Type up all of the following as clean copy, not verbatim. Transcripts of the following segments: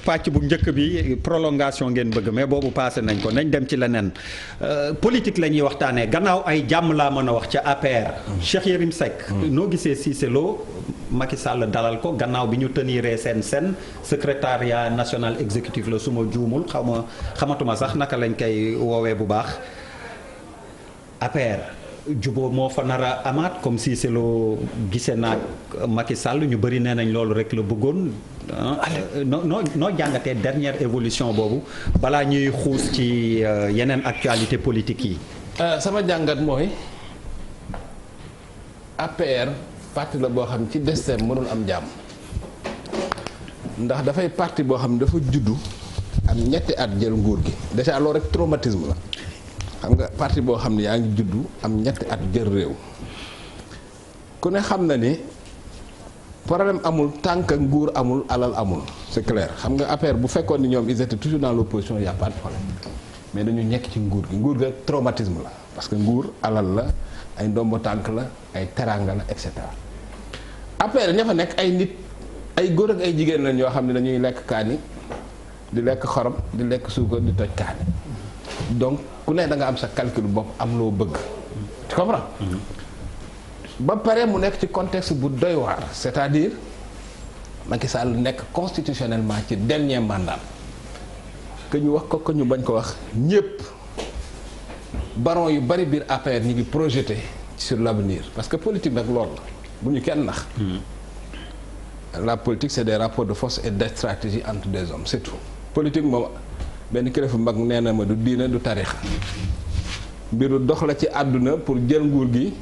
pàcc bu njëkk bi prolongation ngeen bëgg mais boobu passé nañ ko nañ dem ci leneen politique la ñuy waxtaanee gannaaw ay jàmm laa mën a wax ca APR. Cheikh Yérim Seck. noo gisee Cissé Lo Macky Sall dalal ko gannaaw bi ñu teniree seen secrétariat national exécutif la suma juumul xamatuma sax naka lañ koy woowee bu baax APR. juboo moo fa nar a amaat comme Cissé Lo gisee naag Macky Sall ñu bëri nee nañ loolu rek la bëggoon noo jàngatee dernière évolution boobu balaa ñuy xuus ci yeneen actualité politique yi. sama jàngat mooy APR parti la boo xam ci destin mënul am jàmm ndax dafay parti boo xam dafa juddu am ñetti at jël nguur gi déjà loolu rek traumatisme la. xam nga parti boo xam ne yaa ngi juddu am ñetti at jël réew ku ne xam na ni problème amul tànk nguur amul alal amul c'est clair xam nga affaire bu fekkoon ni ñoom ils étaient toujours dans l'opposition y a pas de problème mais dañu nekk ci nguur gi nguur gi traumatisme la parce que nguur alal la ay ndombo tànk la ay teranga la et cetera affaire ña fa nekk ay nit ay góor ak ay jigéen lañ yoo xam ne dañuy lekk kaani di lekk xorom di lekk suukar di toj kaani donc ku ne da nga am sa calcul bopp am loo bëgg tu comprends ba pare mu nekk ci contexte bu doy waar c'est-à-dire Macky Sall nekk constitutionnellement ci dernier mandat que ñu wax ko ñu bañ ko wax ñëpp baron yu bari biir APR ñu ngi projeté sur l'avenir parce que politique nag loolu la bu ñu kenn nax la politique c'est des rapports de force et de stratégie entre des hommes c'est tout politique moom benn kilifa mag nee na ma du diine du tarix mbiru dox la ci àdduna pour jël nguur gi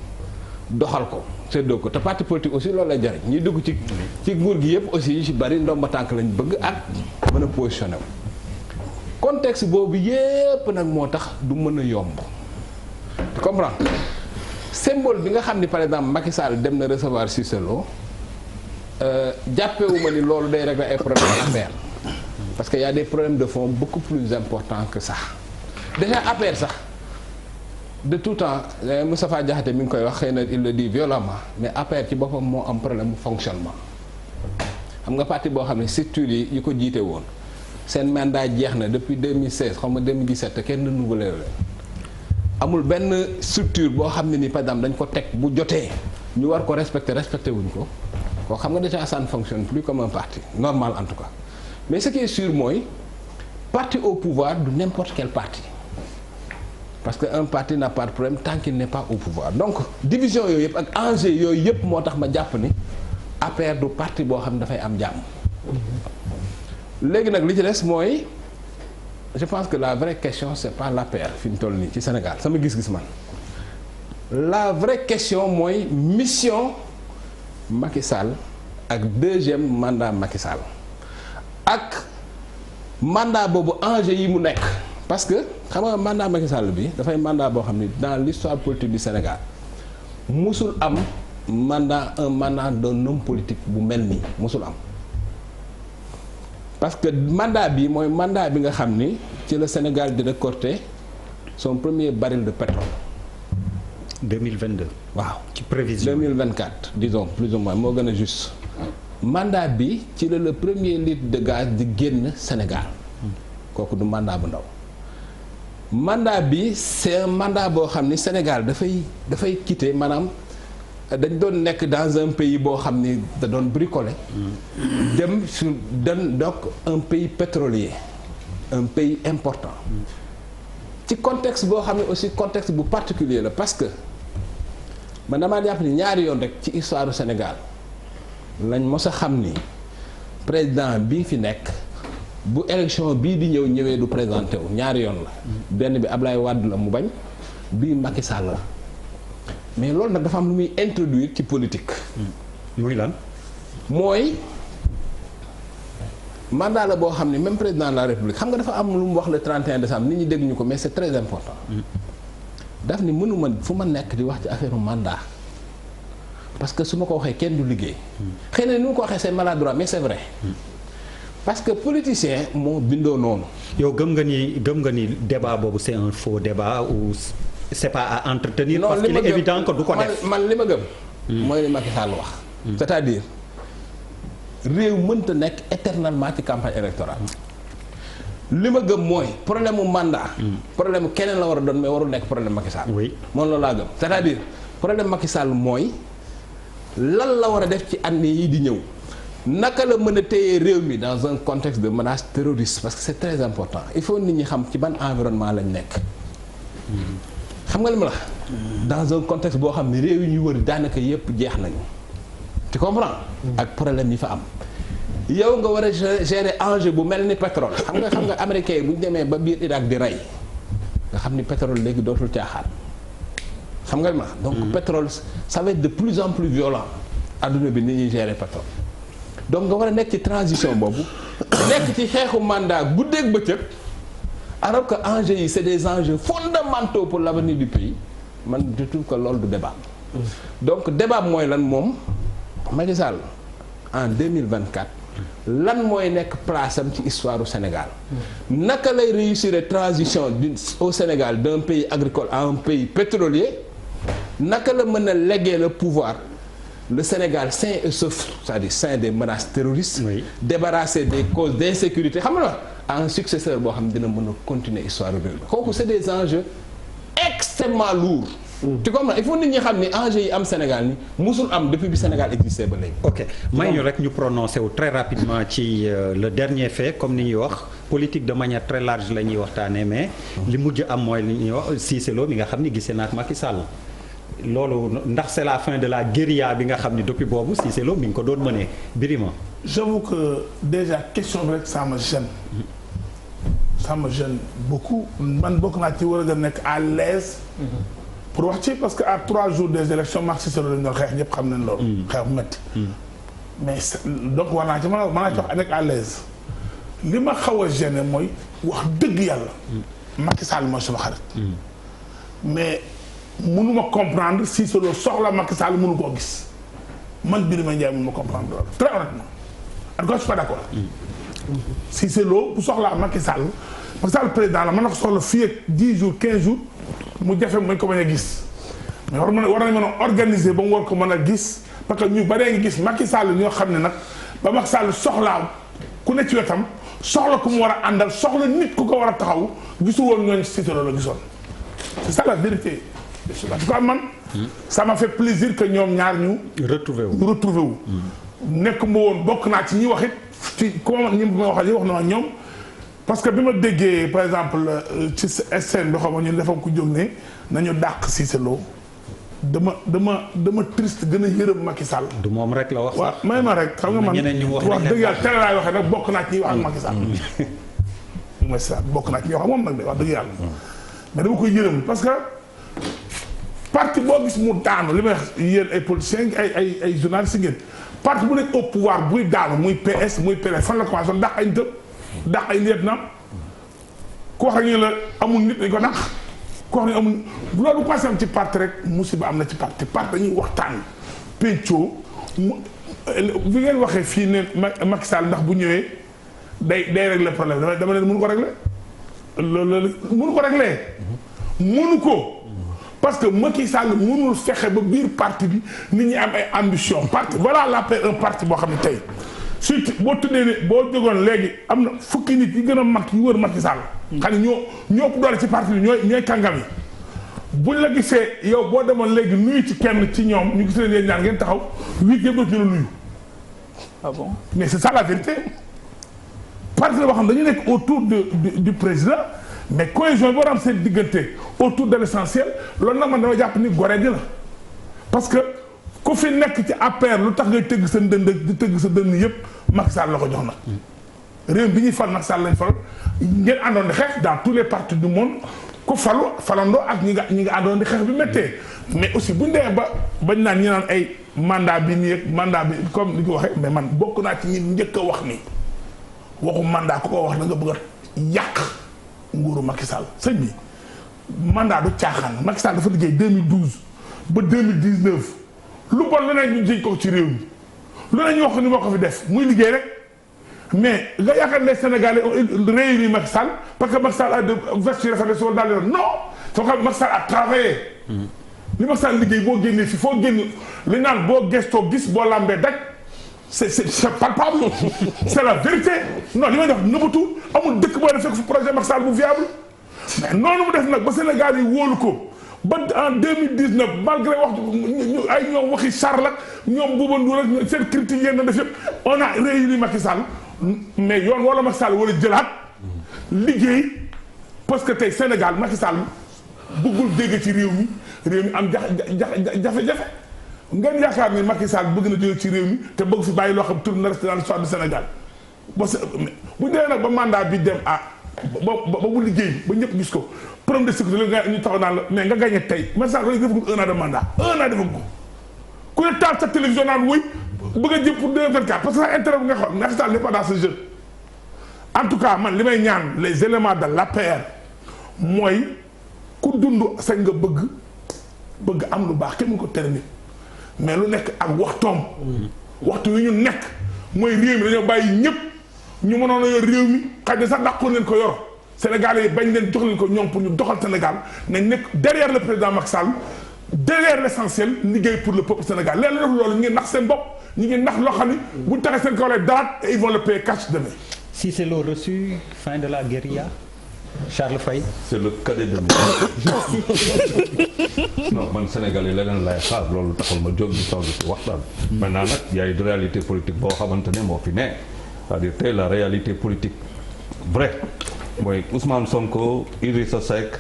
doxal ko séddoo ko te parti politique aussi loolu lay jariñ ñuy dugg ci nguur gi yëpp aussi yu ci bari ndomba tànk lañ bëgg ak mën a positionné wu contexte boobu yëpp nag moo tax du mën a yomb tu comprends symbole bi nga xam ni par exemple Macky Sall dem na recevoir Cissé Lo jàppewuma ni loolu day régler ay problème affaire parce que y a des problèmes de fond beaucoup plus importants que ça déjà APR sax de tout temps Moustapha Diakhaté mi ngi koy wax xëy na il le dit violemment mais APR ci boppam moo am problème bu fonctionnement xam nga parti boo xam ne structure yi ko jiite woon seen mandat jeex na depuis 2016 xam nga 2017 kenn renouvelé leen amul benn structure boo xam ne ni par exemple dañ ko teg bu jotee ñu war ko respecté wuñ ko koo xam nga déjà ça ne fonctionne plus comme un parti normal en tout cas mais ce qui est sûr mooy parti au pouvoir du n'importe quel parti parce que un parti n'a pas de problème tant qu'il n'est pas au pouvoir donc division yooyu yëpp ak enjeu yooyu yëpp moo tax ma jàpp ni APR du parti boo xam ne dafay am jàmm léegi nag li ci des mooy je pense que la vraie question c'est pas l'APR fi ñu toll nii ci Sénégal sama gis-gis man la vraie question mooy mission Macky Sall ak deuxième mandat Macky Sall ak mandat boobu enjeu yi mu nekk parce que xam nga mandat Macky Sall bi dafay mandat boo xam ni dans l'histoire politique du Sénégal musul am un mandat d'un homme politique bu mel nii musul am parce que mandat bi mooy mandat bi nga xam ni ci le Sénégal di récolter son premier baril de pétrole 2022 waaw ci prévision 2024 disons plus ou moins moo gën a juste mandat bi ci la le premier litre de gaz di génn Sénégal kooku du mandat bu ndaw mandat bi c'est un mandat boo xam ni Sénégal dafay quitter maanaam dañ doon nekk dans un pays boo xam ni da doon bricoler dem sur donc un pays pétrolier un pays important ci contexte boo xam ne aussi contexte bu particulier la parce que man damaa jàpp ni ñaari yoon rek ci histoire du Sénégal lañ mos a xam ni président bii fi nekk bu élection bii di ñëwee du présenté wu ñaari yoon la benn bi Ablaye Wade la mu bañ bii Macky Sall la mais loolu nag dafa am lu muy introduire ci politique. muy lan. mooy mandat la boo xam ne même président de la République xam nga dafa am lu mu wax le 31 décembre nit ñi dégg ñu ko mais c'est très important. daf ni mënuma fu ma nekk di wax ci affaire mandat parce que su ma ko waxee kenn du liggéey. xëy na ni mu ko waxee c'est maladroit mais c'est vrai. parce que politicien moo bindoo noonu. yow gëm nga ni débat boobu c'est un faux débat ou c'est pas à entretenir. non parce qu'il est évident que du ko def man li ma gëm. mooy li Macky Sall wax. c'est-à-dire réew mënta nekk éternellement ci campagne électorale. li ma gëm mooy problème mu mandat. problème mu keneen la war a doon mais warul nekk problème Macky Sall. oui moom loolu laa gëm c'est-à-dire problème Macky Sall mooy lan la war a def ci année yi di ñëw naka la mën a téye réew mi dans un contexte de menace terroriste parce que c'est très important il faut nit ñi xam ci ban environnement lañ nekk. xam nga li ma la dans un contexte boo xam ne réew yi ñu wër daanaka yépp jeex nañu. tu comprends. ak problème yi fa am. yow nga war a gérer enjeu bu mel ni pétrole xam nga américains yi bu ñu demee ba biir Irak di rey nga xam ni pétrole léegi dootul caaxaan xam nga ma donc pétrole ça va être de plus en plus violent adduna bi ni ñuy gérer pétrole donc nga war a nekk ci transition boobu nekk ci xeexu mandat guddeeg bëccëg alors que enjeux yi c'est des enjeux fondamentaux pour l'avenir du pays man je trouve que loolu du débat donc débat mooy lan moom Macky Sall en 2024 lan mooy nekk place am ci histoire du Sénégal naka lay réussir transition au Sénégal d'un pays agricole à un pays pétrolier naka la mën a léguer le pouvoir le Sénégal sain et sauf c'est-à-dire sain des menaces terroristes débarrassé des causes d'insécurité xam nga à un successeur boo xam ne dina mën a continuer histoire du réew kooku c'est des enjeux extrêmement lourds. tu comprends il faut nit ñi xam ni enjeux yi am Sénégal ni musul am depuis bi Sénégal existé ba léegi. ok may ñu rek ñu prononcé wu très rapidement ci le dernier fait comme ni ñuy wax politique de manière très large la ñuy waxtaanee mais li mujj am mooy li ñuy wax Cissé Lo mi nga xam ni gisee naa ak Macky Sall loolu ndax c'est la fin de la guérilla bi nga xam ni depuis boobu Cissé Lo mi ngi ko doon mënee Birima. j'avoue que déjà question bi rek ça me gêne. ça me gêne beaucoup man bokk naa ci war a gën nekk à l'aise pour wax ci parce que à 3 jours des élections Macky Cissé Lo lañ doon xeex ñëpp xam nañ loolu. xeex bu métti. mais donc war naa ci mën naa ci wax nekk à l'aise li ma xaw a gêné mooy wax dëgg yàlla. Macky Sall mooy sama xarit. mais mënuma comprendre Cissé Lo soxla Macky Sall mënu koo gis man Birima Ndiaye mënuma comprendre loolu très honnêtement en tout cas je suis pas d'accord. Cissé Lo bu soxlaa Macky Sall président la mën na ko soxla fii ak 10 jours 15 jours mu jafe mu ko bañ a gis mais war nañ mën a organiser ba mu war ko mën a gis parce que ñu baree ngi gis Macky Sall ñoo xam ne nag ba Macky Sall soxlaa ku ne ci wetam soxla ku mu war a àndal soxla nit ku ko war a taxaw gisul woon ñooñu Cissé Lo la gisoon c'est ça la vérité en tout cas man ça m'a fait plaisir que ñoom ñaar ñu retrouver wu nekk ma woon bokk naa ci ñi wax it ci comment ñi ma waxal yi wax na ñoom parce que bi ma déggee par exemple ci SN bi xaw ma ñu defoon ko jóg ne nañu dàq Cissé Lo dama triste gën a yërëm Macky Sall. du moom rek la wax. waaw may ma rek xam nga man wax dëgg yàlla teel laay waxee nag bokk naa ci ñi wax ak Macky Sall. mooy ça bokk naa ci ñi wax ak moom nag de wax dëgg yàlla. mais dama koy yërëm parce que parti boo gis mu daanu li may wax yéen ay politiciens ay journalistes ngeen. parti bu nekk au pouvoir buy daanu muy PS muy PDS fan la commencé ndax ay ndëpp ndax ay lieutenant ku wax ak ñu la amul nit dañ ko nax ku wax ne amul loolu bu passé am ci parti rek musiba am na ci parti dañuy waxtaan pencoo bi ngeen waxee fii ne Macky Sall ndax bu ñëwee day régler problème dama ne mënu ko régler loolu mënu ko régler mënu ko parce que Macky Sall mënul fexe ba biir parti bi nit ñi am ay ambition parti voilà l'APR un parti boo xam ne tey surtout boo tuddee ne boo jógoon léegi am na fukki nit yi gën a mag yu wër Macky Sall xam ne ñoo ëpp doole ci parti bi ñooy kàngam yi buñ la gisee yow boo demoon léegi nuyu ci kenn ci ñoom ñu gis leen yéen ñaar ngeen taxaw 8 yëpp dootuñu la nuyu. Ah bon? Mais c'est ça la vérité parti la boo xam dañu nekk autour du président mais cohésion bi war a am seen diggante autour de l'essentiel loolu nag man dama jàpp ni gore di la parce que ku fi nekk ci APR lu tax ngay tëgg sa dënd di tëgg sa dënn yëpp Macky Sall la ko jox nag réew bi ñuy fal Macky Sall lañ fal ngeen àndoon di xeex dans tous les partis du monde ku falandoo ak ñi nga àndoon di xeex bi méttee mais aussi buñ demee bañ naan ñi naan ay mandat bi nii ak mandat bi comme ni ko waxee mais man bokk naa ci ñi njëkk a wax ni waxu mandat ku ko wax da nga bëgg a yàq nguuru Macky Sall sëñ bi mandat du caaxaan Macky Sall dafa liggéey 2012 ba 2019 lu bon lu ne ñu jiñ ko ci réew mi lu ne ñu wax ni moo ko fi def muy liggéey rek mais nga yaakaar ne Sénégalais réunis Macky Sall parce que Macky Sall a de vestes rafet wala daal di non soo xam Macky Sall a travaillé. li Macky Sall liggéey boo génnee fi foo génn li naan boo gestoo gis boo lambee daj c'est palpable c'est la vérité non li may def nëbbatu amul dëkk boo def fekk fu projet Macky Sall bu viable mais noonu mu def nag ba Sénégal yi wóolu ko ba en 2019 malgré wax ay ñoom waxi Charles ak ñoom Bouba Ndour ak seen critique yéen na def yëpp on a réuni Macky Sall mais yoon wala Macky Sall war a jëlaat liggéey parce que tey Sénégal Macky Sall bëggul dégg ci réew mi am jafe-jafe ngeen yaakaar ni Macky Sall bëgg na jóge ci réew mi te bëgg fi bàyyi loo xam tourne na reste dans l'histoire du Sénégal parce que bu dee nag ba mandat bi dem ba bu liggéey ba ñëpp gis ko problème de sécurité la ñu taxaw naan la mais nga gagné tey Macky Sall dafa defagul 1 an de mandat 1 an defagul ko ku ne taal sa télévision naan wuy bëgg a jëm pour 2024 parce que ça intérêt bu nga xam Macky Sall n'est pas dans ce jeu en tout cas man li may ñaan les éléments de l'APR mooy ku dund sañ nga bëgg am lu baax kenn mu ko tere nit mais lu nekk ak waxtoom waxtu wi ñu nekk mooy réew mi dañoo bàyyi ñëpp ñu mënoon a yor réew mi xëy na sax dàqoon leen ko yor Sénégalais yi bañ leen jox leen ko ñoom pour ñu doxal Sénégal nañ nekk derrière le président Macky Sall derrière l'essentiel liggéey pour le peuple sénégalais leen def loolu ñu ngi nax seen bopp ñu ngi nax loo xam ni buñ taxee seen kaw lay daraat et ils vont le payer cash demain. Si c'est le reçu, fin de la guérilla. Charles Faye. C'est le cadet de non man Sénégal yi leneen lay xaar loolu taxul ma jóg di toog ci waxtaan. maintenant nag y a une réalité politique boo xamante ne moo fi ne c'est-à-dire tey la réalité politique vraie mooy Ousmane Sonko Idrissa Seck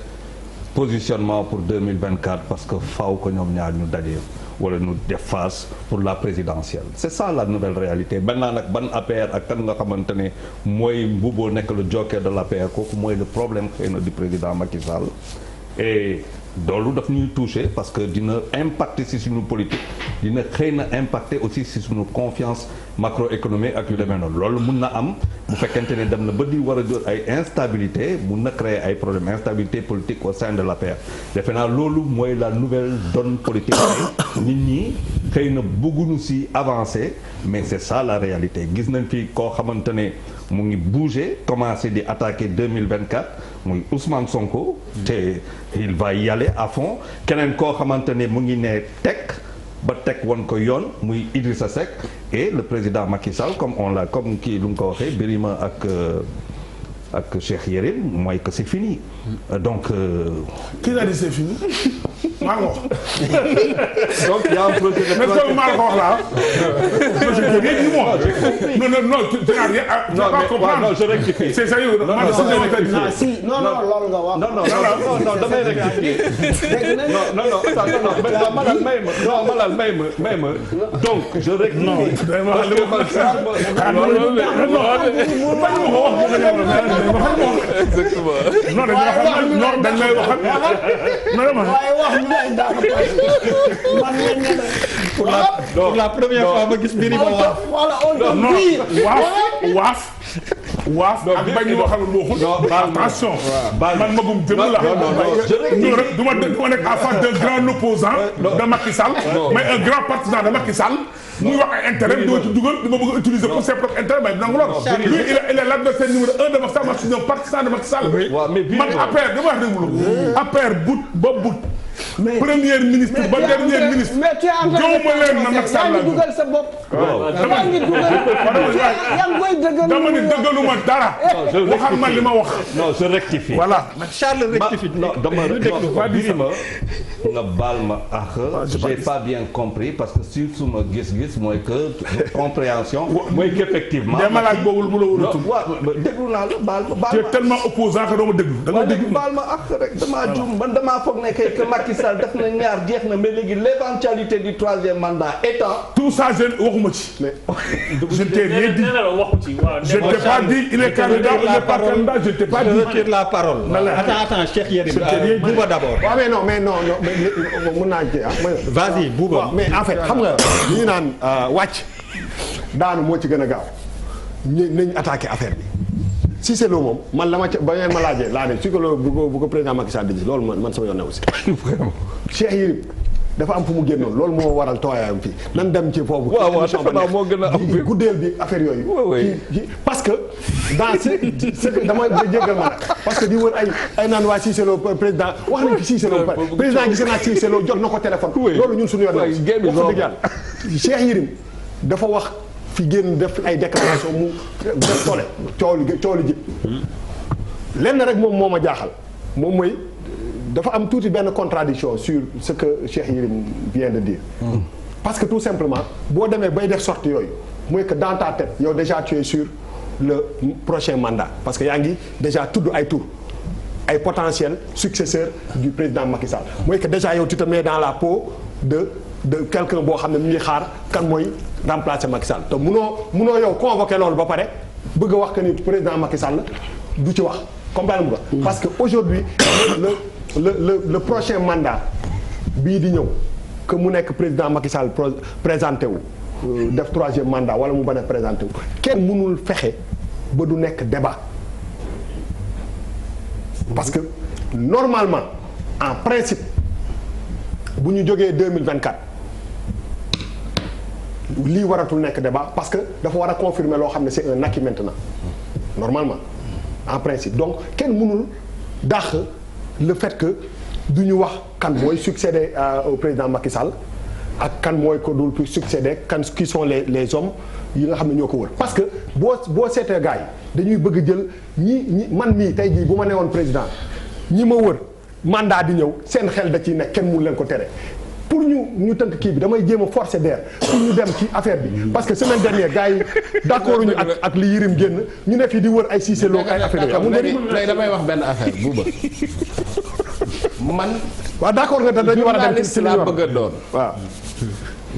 positionnement pour 2024 parce que faaw ko ñoom ñaar ñu daje wala ñu def face pour la présidentielle c'est ça la nouvelle réalité maintenant nag ban APR ak kan nga xamante ne mooy mbuboo nekk le joker de l'APR kooku mooy le problème xëy na du président Macky Sall et loolu daf ñuy toucher parce que dina impacter ci suñu politique dina xëy na impacter aussi ci suñu confiance macroéconomique ak yu demee noonu loolu mun na am bu fekkente ne dem na ba di war a jot ay instabilité mun na créer ay problèmes instabilité politique au sein de l'APR defe naa loolu mooy la nouvelle donne politique nit ñi xëy na bëgguñu ci avancer mais c'est ça la réalité gis nañ fi koo xamante ne mu ngi bouger commencer di attaquer 2024 muy Ousmane Sonko te il va y aller à fond keneen koo xamante ne mu ngi ne teg ba teg woon ko yoon muy Idrissa Seck et le président Macky Sall comme kii lu mu ko waxee Birima ak Cheikh Yérim mooy que c'est fini donc. Qui a dit c'est fini. maa ngi wax. donc y a un projet de. mais comme maa la ko wax laa. je n'ai rien dit moi. non tu n'as rien à. non mais non je rectifie. c'est sérieux. non loolu nga wax. non damay rectifier. non Malal may ma donc je rectifie. non dañ lay waxal pour la première fois ma gis mbiri ba waaf ak bañ ñu waxal lu waxul attention man magum jëm la du ma nekk en face d'un grand opposant de Macky Sall mais un grand partisan de Macky Sall muy wax ay intérêt doo ci dugal di ma bëgg a utiliser pour ses propres intérêts mais nangu loolu lui il est l'adversaire numéro 1 de Macky Sall moi je suis un partisan de Macky Sall man APR dama wax déglu APR bout ba bout premier ministre ba dernier ministre jowuma leen na Macky Sall la dugal sa bopp yaa ngi dugal dama ni dëggaluma dara waxal man li ma wax non je rectifie voilà Charles rectifie non dama Birima nga baal ma j'ai pas bien compris parce que sur suma gis-gis mooy que compréhension mooy qu'effectivement dama laaj boobul bu la wala tum déglu naa la baal ma tu es tellement opposant que doo ma déglu da nga déglu baal ma rek damaa juum man damaa foog ne que Macky Sall def na ñaar jeex na mais léegi l'éventualité du troisième mandat étant tout ça je waxuma ci je t'ai rien dit je t'ai pas dit il est candidat ou il n'est pas candidat je t'ai pas dit je retire la parole attends Cheikh Yérim Bouba d'abord mais non mën naa ci vas-y Bouba mais en fait xam nga li ñu naan wàcc daanu moo ci gën a gaaw nañ attaqué affaire bi si c'est loolu moom man la ma ca ba ngeen ma laajee laa ne si que loolu bu ko président Macky Sall di gis loolu man sama yoon ne aussi Cheikh Yérim dafa am fu mu génnoon loolu moo waral tooyaayam fii nan dem ci foofu. waaw moo gën a am bi guddeel bi affaire yooyu. parce que dans ce dama jéggal ma nag parce que di wër ay naan waa Cissé Lo président wax nañ fi Cissé Lo président gis naa Cissé Lo jox na ko téléphone. loolu ñun suñu yoon la wax dëgg yàlla Cheikh Yérim dafa wax fi génn def ay déclaration mu def toole coow li jëpp lenn rek moom moo ma jaaxal moom mooy dafa am tuuti benn contradiction sur ce que Cheikh Yérim vient de dire parce que tout simplement boo demee bay def sorte yooyu mooy que dans ta tête yow déjà tu es sur le prochain mandat parce que yaa ngi déjà tudd ay tur ay potentiels successeurs du président Macky Sall mooy que déjà yow tu te mets dans la peau de quelqu'un boo xam ne mu ngi xaar kan mooy remplacer Macky Sall te munoo yow convoquer loolu ba pare bëgg a wax que ni président Macky Sall du ci wax comprendre nga parce que aujourd'hui le prochain mandat bii di ñëw que mu nekk président Macky Sall présenté wu def 3e mandat wala mu bañ a présenté wu kenn mënul fexe ba du nekk débat parce que normalement en principe bu ñu jógee 2024 lii waratul nekk débat parce que dafa war a confirmer loo xam ne c'est un acquis maintenant normalement en principe donc kenn mënul dàq le fait que du ñu wax kan mooy succéder au président Macky Sall ak kan mooy ko dul succéder kan qui sont les hommes yi nga xam ne ñoo ko wër parce que boo seetee gars yi dañuy bëgg jël ñi man mii tey jii bu ma newoon président ñi ma wër mandat di ñëw seen xel da ciy nekk kenn mënu leen ko tere pour ñu tënk kii bi damay jéem a forcer d'air pour ñu dem ci affaire bi parce que semaine dernière gars yi d'accord ñu ak li Yérim génn ñu ne fii di wër ay Cissé Lo ay affaire yooyu. léegi damay wax benn affaire buuba man. waaw d'accord nga dañu war a dem ci laa bëgg a doon. waaw.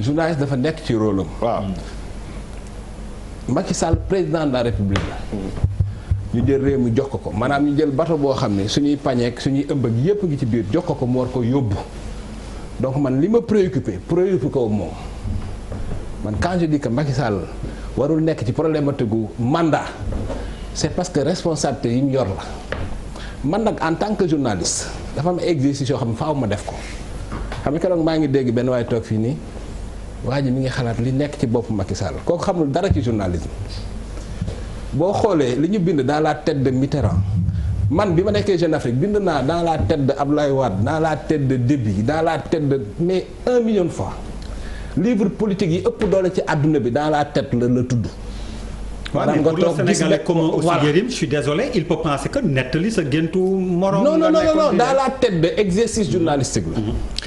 journaliste dafa nekk ci rôle am. waaw. Macky Sall président de la République la. ñu jël réew mi jox ko maanaam ñu jël bateau boo xam ne suñuy pañeek suñuy ëmb ak yépp ngi ci biir jox ko mu war ko yóbbu. donc man li ma préoccupé ko moom man quand je dis que Macky Sall warul nekk ci problématique gu mandat c'est parce que responsabilité yi mu yor la man nag en tant que journaliste dafa am exercice yoo xam ne faaw ma def ko xam nga keroog maa ngi dégg benn waaye toog fii nii waa ji mi ngi xalaat li nekk ci bopp Macky Sall kooku xamul dara ci journalisme boo xoolee li ñu bind dans la tête de Mitterrand man bi ma nekkee Jeune Afrique bind naa dans la tête de Abdoulaye Wade dans la tête de Déby dans la tête de mais 1 million de fois livre politique yi ëpp doole ci àdduna bi dans la tête la tudd. maanaam nga toog gis Sénégalais comme aussi Yérim je suis désolé il peut penser que nettali sa géntu morom. non dans la tête de exercice journalistique la.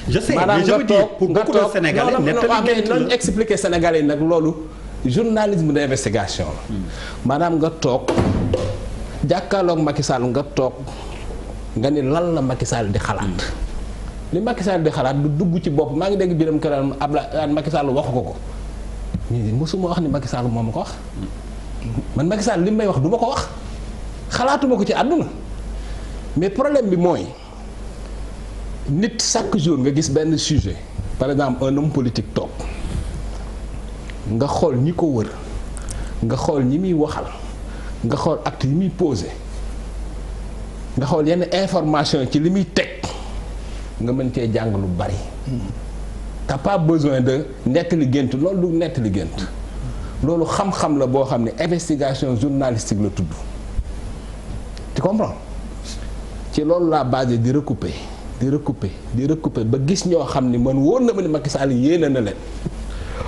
je sais mais je veux dire pour beaucoup de Sénégalais nettali gént la non expliquer Sénégalais yi nag loolu journalisme d'investigation la. maanaam nga toog. jàkkaarloog Macky Sall nga toog nga ni lan la Macky Sall di xalaat li Macky Sall di xalaat du dugg ci bopp maa ngi dégg biram këram Abdoulaye Macky Sall waxu ko ñu mosuma wax ni Macky Sall moo ma ko wax man Macky Sall li may wax du ma ko wax xalaatuma ko ci àdduna mais problème bi mooy nit chaque jour nga gis benn sujet par exemple un homme politique toog nga xool ñi ko wër nga xool ñi muy waxal nga xool acte yi muy posé nga xool yenn information ci li muy teg nga mën cee jàng lu bari. t'as pas besoin de nettali gént loolu du nettali gént loolu xam-xam la boo xam ne investigation journalistique la tudd tu comprends ci loolu laa basé di recouper ba gis ñoo xam ni man wóor na ma ni Macky Sall yéene na leen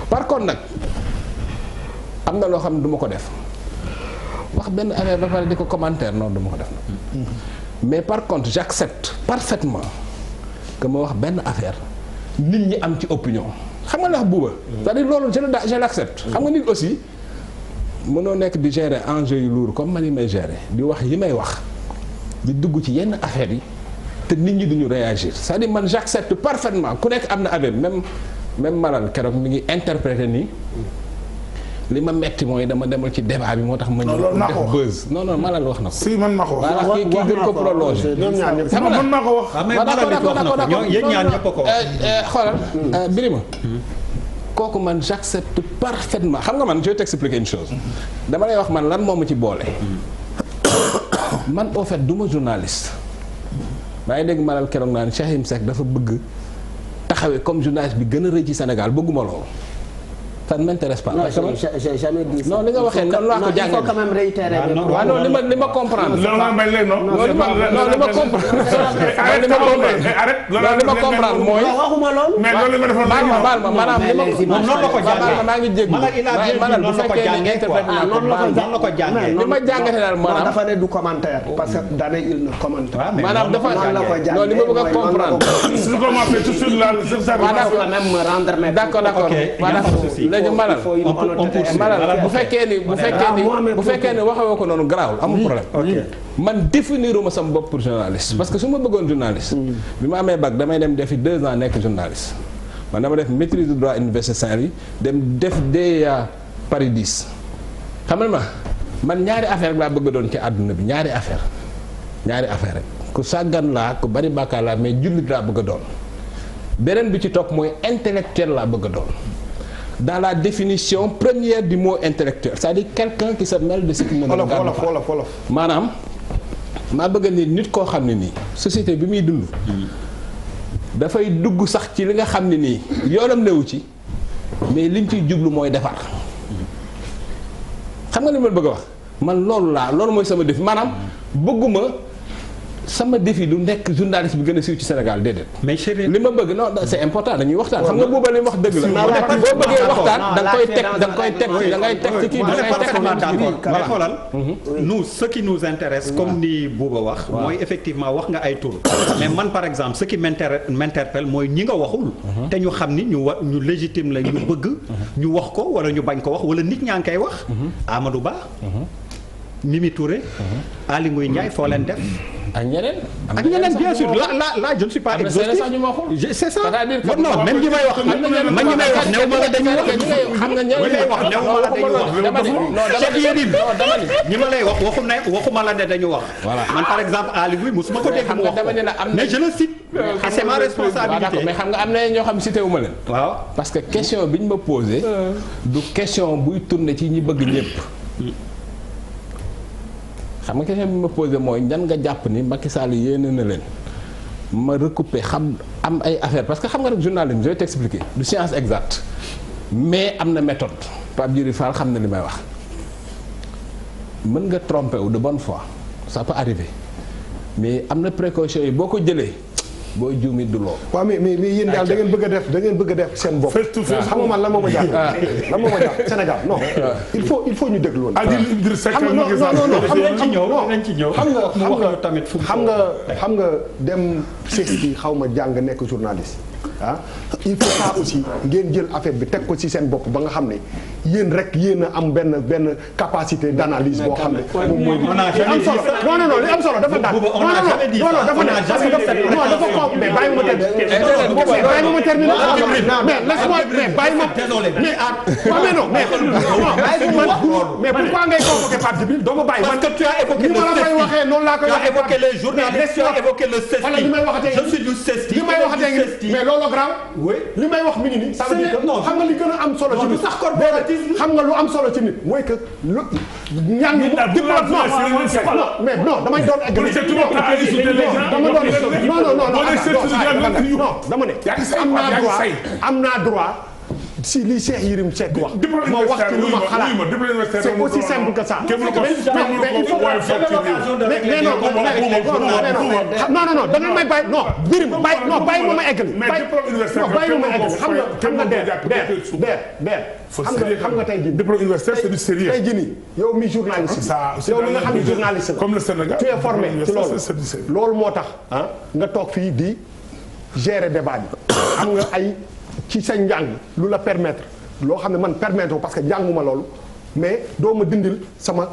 par contre nag am na loo xam ne du ma ko def. wax benn affaire ba pare di ko commentaire noonu dama ko def na mais par contre j'accepte parfaitement que ma wax benn affaire nit ñi am ci opinion xam nga ndax buuba c'est-à-dire loolu je l'accepte xam nga nit aussi mënoo nekk di gérer enjeu yu lourd comme man yi may gérer di wax yi may wax di dugg ci yenn affaires yi te nit ñi duñu réagir c'est-à-dire man j'accepte parfaitement ku nekk am na affaire même malal keroog mi ngi interpréter nii li ma metti mooy dama demal ci débat bi moo tax ma ñëw def buzz non malal wax na ko. si man ma ko wax. voilà kii gën ko prolongé. man ma ko wax. mais malal it wax na ko yéen ñaar ñëpp a ko wax. xoolal Birima kooku man j'accepte parfaitement xam nga man je vais t'expliquer une chose dama lay wax man lan moo ma ci boole. man au fait du ma journaliste. maa ngi dégg malal keroog naan Cheikh Yérim Seck dafa bëgg taxawee comme journaliste bi gën a rëy ci Sénégal bëgguma loolu. ça ne m'intéresse pas. non j'ai jamais dit ça. non li nga waxee noonu laa ko jàngee. il faut quand même réitérer. waaw non li ma comprendre. non li ma comprendre mooy. waxuma loolu. mais loolu nga defoon baal ma maanaam li ma noonu la ko jàngee maa ngi jéggi. maanaam bu fekkee ne interprète naa ko noonu la ko jàngee. li ma jàngate daal maanaam dafa ne du commentaire parce que dane il ne commente pas. maanaam dafa non li ma bëgg a comprendre. su ko ma fait tout de suite la d'accord léegi malal bu fekkee ni waxewoo ko noonu garaawul amul problème. man définiruma sama bopp pour journaliste. parce que su ma bëggoon journaliste. bi ma amee bac damay dem defi 2 ans nekk journaliste. man dama def maîtrise de droit université Saint-Louis dem def DEA Paris 10. xam nga man ñaari affaire laa bëgg doon ci àdduna bi ñaari affaire rek ku sàggan laa ku bari bàkkaar laa mais jullit laa bëgg a doon. beneen bi ci topp mooy intellectuel laa bëgg a doon. dans la définition première du mot intellectuel c'est-à-dire quelqu'un qui se mêle de ce qui ne regarde pas. wolof maanaam maa bëgg nit koo xam ne nii société bi muy dund. dafay dugg sax ci li nga xam ne nii yoonam newu ci mais liñ ciy jublu mooy defar. xam nga li ma bëgg a wax man loolu mooy sama défi maanaam bëgguma sama défi du nekk journaliste bi gën a siiw ci Sénégal déedéet. mais chérie li ma bëgg non c'est important dañuy waxtaan xam nga booba li mu wax dëgg la. boo bëggee waxtaan da ngay teg ci kii mais xoolal nous ce qui nous intéresse comme ni Bouba wax mooy effectivement wax nga ay tur mais man par exemple ce qui m'interpelle mooy ñi nga waxul te ñu xam ni ñu légitime la ñu bëgg ñu wax ko wala ñu bañ ko wax wala nit ñaa ngi koy wax Amadou Ba Mimi Touré Aly Ngouille Ndiaye foo leen def ak ñeneen bien sûr là je ne suis pas exhaustif c'est ça non même ñi may wax néew ma la dañuy wax xam nga ñi may wax néew ma la dañuy wax Cheikh Yérim ñi ma lay wax waxuma la ne dañu wax man par exemple Aly Ngouille musuma ko dégg mu wax mais je le cite c'est ma responsabilité mais xam nga am na ñoo xam cité wu ma leen waaw parce que question bi ñu ma posé du question buy tourner ci ñi bëgg ñëpp xam nga question bi ma posé mooy ñan nga jàpp ni Macky Sall yéene na leen ma recouper xam am ay affaire parce que xam nga rek journalisme je vais t'expliquer du science exacte mais am na méthode Pape Djibril Fall xam na li may wax mën nga tromper wu de bonne foi ça peut arriver mais am na précaution yi boo ko jëlee booy juumit du loo. waaw mais yéen daal da ngeen bëgg a def seen bopp. xam nga man lan moo ma jàpp Sénégal non il faut ñu déglu woon. xam nga dem CESTI xaw ma jàng nekk journaliste ah il faut ça aussi ngeen jël affaire bi teg ko ci seen bopp ba nga xam ne yéen rek yéen a am benn capacité d'analyse boo xam ne moom mooy. li am solo non li am solo dafa daal non dafa daal parce que dafa ko mais bàyyi ma terminer mais laisse-moi mais bàyyi ma mais pourquoi ngay convoquer Pape Djibril doo ma bàyyi man. parce que tu as évoqué ni ma la koy waxee noonu laa koy waxee. tu as évoqué les journalistes tu as évoqué le CESTI. wala li may waxatee je suis du CESTI. li may waxatee mais loolu grave. oui li may wax mi ngi nii. ça veut dire que xam nga li gën a am solo ci nit. sax corporatisme. xam nga lu am solo ci nit mooy que lu. ñaan ngi mais non damay doon egg. dama ne am naa droit si li Cheikh Yérim Seck wax ma wax ci lu ma xalaat c'est aussi simple que ça. non da nga may bàyyi non birim bàyyi ma eggali xam nga xam nga tey jii diplôme universitaire c'est du sérieux tey jii nii yow mi journaliste yow mi nga xam ne journaliste la comme le Sénégal tu es formé ci loolu moo tax nga toog fii di gérer débat bi am nga ay ci sa njàng lu la permettre loo xam ne man permettre parce que jànguma loolu mais doo ma dindil sama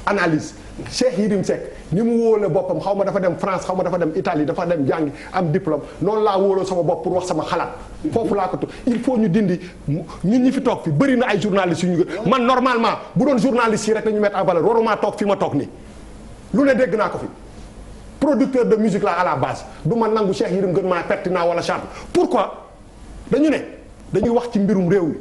analyse Cheikh Yérim Seck ni mu wóole boppam xaw ma dafa dem France xaw ma dafa dem Italie dafa dem jàngi am diplôme noonu laa wóoloo sama bopp pour wax sama xalaat foofu laa ko tu il faut ñu dindi ñun ñi fi toog fi bëri na ay journalistes yu ñu man normalement bu doon journalistes yi rek nañu mettre en valeur waruma toog fi ma toog nii lu ne dégg naa ko fi producteur de musique la à la base du ma nangu Cheikh Yérim gën maa pertinent wala charte pourquoi dañuy wax ci mbirum réew mi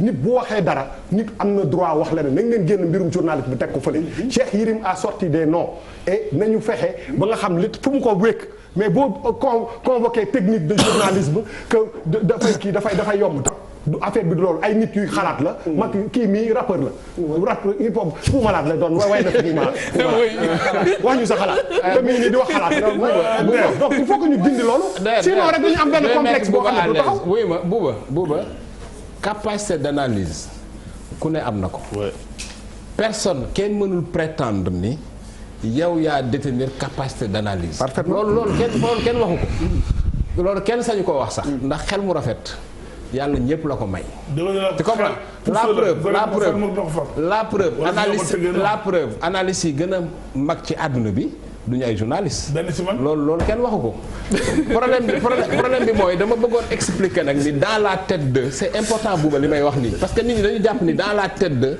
nit bu waxee dara nit am na droit wax leneen nañ leen génn mbirum journaliste bi teg ko fële. Cheikh Yérim a sorti des noms et nañu fexe ba nga xam li fu mu ko wékk mais boo convoqué technique de journalisme que dafay yomb du affaire bi du loolu ay nit yuy xalaat la. mag kii mii rappeur la. rappeur hip hop Fou Malade la doon way na fi wax ñu sa xalaat. te mi ngi nii di wax xalaat. donc il faut que ñu dindi loolu. sinon rek dañu am benn complexe boo xam ne du taxaw. oui ma Bouba capacité d'analyse ku ne am na ko. personne kenn mënul prétendre ni yow yaa détenir capacité d'analyse. parfaitement loolu kenn waxu ko. loolu kenn sañu koo wax sax. ndax xel mu rafet yàlla ñëpp la ko may. tu comprends la preuve analyse yi gën a mag ci àdduna bi duñu ay journaliste. loolu kenn waxu ko. problème bi mooy dama bëggoon expliquer nag ni dans la tête de c'est important Bouba li may wax nii parce que nit ñi dañu jàpp ni dans la tête de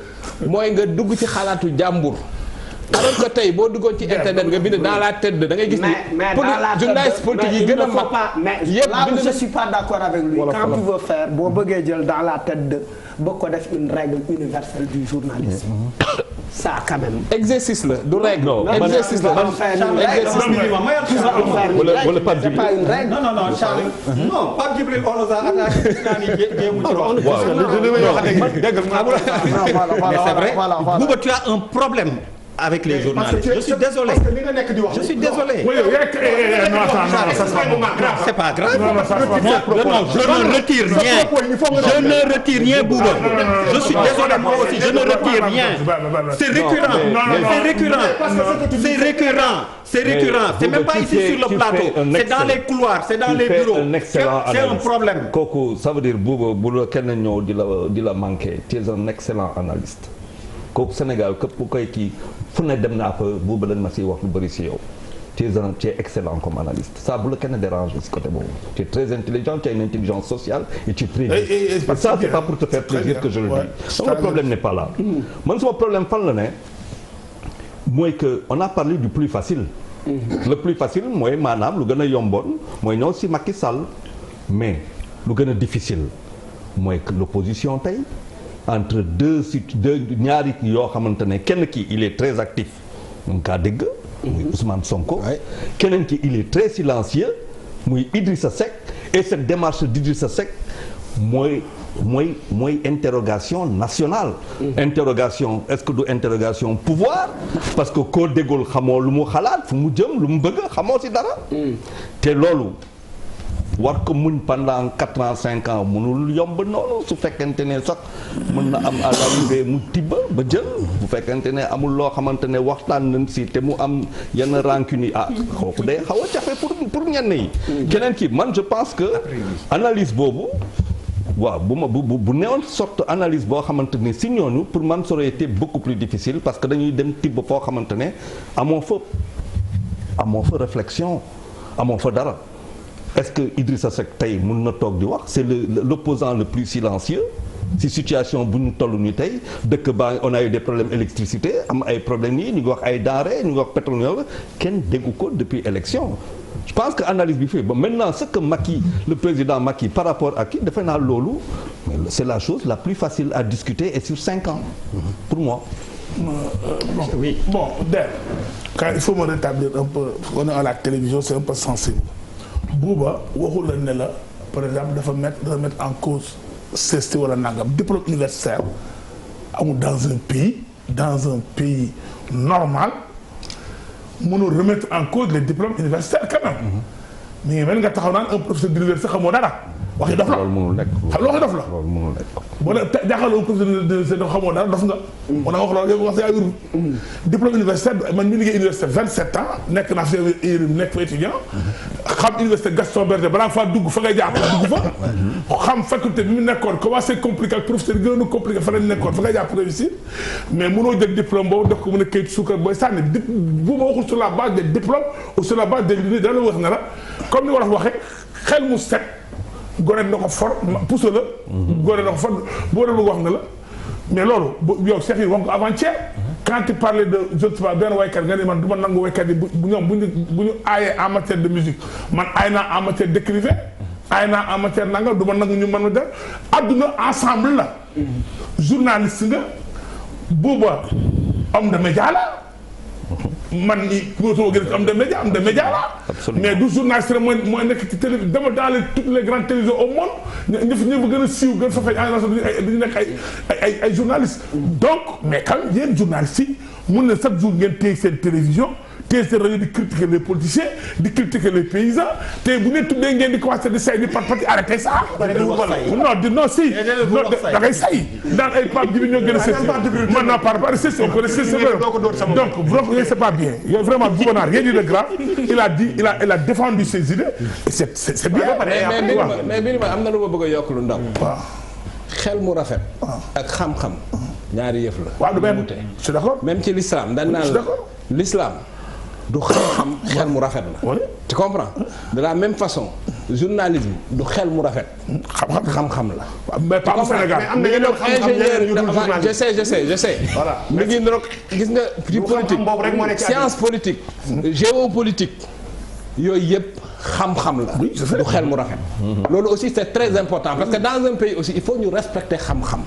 mooy nga dugg ci xalaatu jàmbur. alors que tey boo duggoon ci internet nga bind dans la tête de da ngay gis ni. mais dans la tête de journaliste politique yi gën a mag yëpp là où je suis pas d'accord avec lui. Quand tu veux faire boo bëggee jël dans la tête de bëgg ko def une règle universelle du journalisme. ça quand même. exercice la du règle. non exercice la wala Pape Djibril. c'est pas une règle. non Charles. non Pape Djibril on nous a attaqué mais c'est vrai Bouba tu as un problème avec les journalistes. Je suis désolé. Je suis désolé. Oui, non, c'est pas grave. Non, je ne retire rien. Je ne retire rien, Bouba. Je suis désolé, moi aussi, je ne retire rien. C'est récurrent. C'est récurrent. C'est récurrent. C'est récurrent. C'est même pas ici sur le plateau. C'est dans les couloirs, c'est dans les bureaux. C'est un problème. Kooku, ça veut dire Bouba, bu la kenn ñëw di la manquer. Tu es un excellent analyste. Kooku Sénégal képp ku koy kii fu ne dem naa fa Bouba dañ ma siy wax lu bëri si yow tu es excellent comme analyste ça bu la kenn dérange si côté boobu tu es très intelligent tu as une intelligence sociale et tu es très vite et ça c'est pas pour te faire plaisir que je le dis donc le problème n'est pas là man sama problème fan la ne mooy que on a parlé du plus facile le plus facile mooy maanaam lu gën a yomboon mooy ñëw si Macky Sall mais lu gën a difficile mooy que l'opposition tey entre deux ñaari yoo xamante ne kenn ki il est très actif mun kaa dégg muy Ousmane Sonko keneen ki il est très silencieux muy Idrissa Seck et cette démarche d'Idrissa Seck mooy interrogation nationale interrogation est-ce que du interrogation pouvoir parce que koo déggul xamoo lu mu xalaat fu mu jëm lu mu bëgg xamoo ci dara te loolu war ko muñ pendant 4 ans 5 ans mënul yomb noonu su fekkente ne sax mën na am à l'arrivée mu tibba ba jël bu fekkente ne amul loo xamante ne waxtaan nañ si te mu am yenn rancune yi kooku day xaw a jafe pour ñenn yi keneen ki man je pense que analyse boobu waaw bu newoon sorte analyse boo xamante ne si ñooñu pour man ça aurait été beaucoup plus difficile parce que dañuy dem tibb foo xamante ne amoo fa réflexion amoo fa dara est-ce que Idrissa Seck tey mën na toog di wax c'est l'opposant le plus silencieux si situation bu ñu toll nii tey dëkk baa on a eu des problèmes électricité am ay problèmes yi ñu ngi wax ay denrées ñu ngi wax pétrole kenn déggu ko depuis élection je pense que analyse bi fii ba maintenant ce que Macky le président Macky par rapport à kii defe naa loolu c'est la chose la plus facile à discuter et sur 5 ans pour moi oui bon quand il faut me rétablir un peu on est à la télévision c'est un peu sensible Bouba waxul la ne la par exemple dafa mettre en cause CESTI wala nangam diplôme universitaire amul dans un pays normal mënul remettre en cause les diplômes universitaires quand même. mi ngi mel nga taxaw naan un professeur d'université xamoo dara waxi dof la loolu mënul nekk xam waxi dof la loolu mënul nekk boo ne jaaxal un professeur d'université dafa xamoo dara dof nga on a wax loolu yow wax sa yaa wéru diplôme universitaire man mi liggéey université 27 ans nekk naa fi nekk fa étudiant xam université Gaston Berger balaa fa dugg fa ngay jàpp dugg fa xam faculté bi mu nekkoon commencé compliqué ak professeur yi gënoon a compliqué fa lañ nekkoon fa ngay jàpp réussir mais mënoo jël diplôme boobu def ko mën a kayit suukar booy sànni bu ma waxul sur la base des diplômes ou sur la base des lignes dana wax ne la comme ni war a waxee xel mu set gone na ko for pousse la gone na ko for boo doon wax na la mais loolu yow Cheikh yi wax ko avant-hier quand tu parlais de je ne sais pas benn waykat nga ne man du ma nangu waykat yi bu ñu aayee en matière de musique man aay naa en matière d'écrivain aay naa en matière nanga du ma nangu ñu mën a def adduna ensemble la journaliste nga Bouba homme de média la man ñi mootoo gën a am de média la mais du journaliste rek mooy nekk ci télé dama dans toutes les grandes télévisions au monde ñëpp gën a siiw gën fa fay dañu nekk ay journalistes donc mais quand yéen journalistes yi mun na chaque jour ngeen téye seen télévision téye seen rajo di critiquer les politiciens di critiquer les paysans te bu ne tuddee ngeen di commencé di say di pat pati arrêté ça non si da ngay say daan ay Pape Djibril ñoo gën a sësi man naa par on connaît donc vraiment c'est pas bien vraiment Djibonar rien dit de grave il a défendu ses idées et c'est bien mais Birima am na lu ma bëgg a yokk lu ndaw xel mu rafet ak xam-xam ñaari yëf la waaw du même je suis d'accord même ci l'islam dañ naan la l'islam du xam-xam xel mu rafet la tu comprends de la même façon journalisme du xel mu rafet xam-xam la mais pas au Sénégal am na yeneen ingénieur je sais voilà mi ngi ndorog gis nga ci politique science politique géopolitique yooyu yëpp xam-xam la du xel mu rafet loolu aussi c'est très important parce que dans un pays aussi il faut ñu respecter xam-xam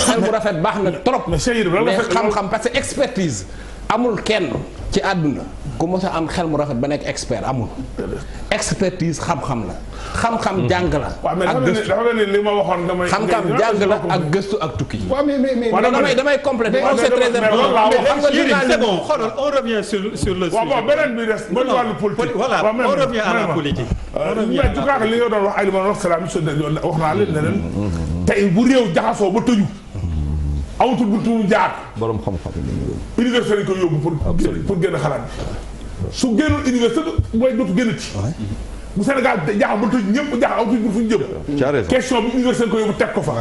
xel mu rafet baax na trop mais xam-xam parce que expertise amul kenn ci àdduna ku mos a am xel mu rafet ba nekk expert amul expertise xam-xam la xam-xam jàng la ak gëstu li ma waxoon damay xam-xam jàng la ak gëstu ak tukki damay compléter c'est très important c'est bon xoolal on revient sur le sujet beneen bi des ba wàllu politique voilà on revient à la politique mais tout cas li nga doon wax ay li ma wax salaam wax naa leen ne leen tey bu réew jaxasoo ba tëju amatul buntu mu jaar borom xam-xam université lañ ko yóbbu pour génn xalaat bi su génnul université mooy dootu génnati bu Sénégal jaaxal ba tëj ñëpp jaaxal amatul buntu fu ñu jëm question bi université lañ ko yóbbu teg ko fa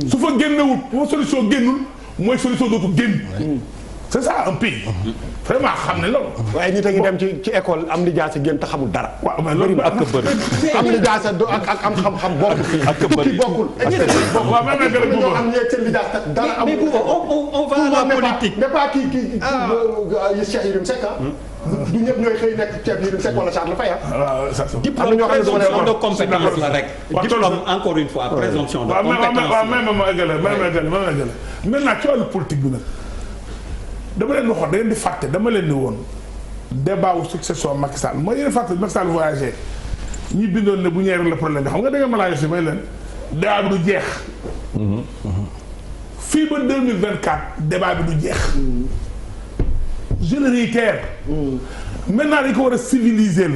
su fa génnewut bu fa solution génnul mooy solution dootu génn c'est ça un pays vraiment xam ne loolu. waaye nit a ngi dem ci école am ni jaase génn te xamul dara. waaw mais loolu ak bëri. am ni jaase ak am xam-xam bokkul. ak bëri bokkul. waaw même nag gën a am ñeeg seen li jaase dara amul. mais on va à la politique. n'est pas kii Cheikh Yérim Seck du ñëpp ñooy xëy nekk Cheikh Yérim Seck wala Charles Faye waaw ça c'est diplôme présomption de compétence la rek. diplôme encore une fois présomption de compétence. waaw même ma eggale maintenant ci wàllu politique bi nag. dama leen waxoon da ngeen di fàtte dama leen di woon débat wu succession Macky Sall mooy yéen fàtte Macky Sall voyagé ñi bindoon ne bu ñëwee rek la problème bi xam nga da ngeen ma laaj si may leen débat bi du jeex. fii ba 2024 débat bi du jeex. je le réitère. maintenant dañu ko war a civiliser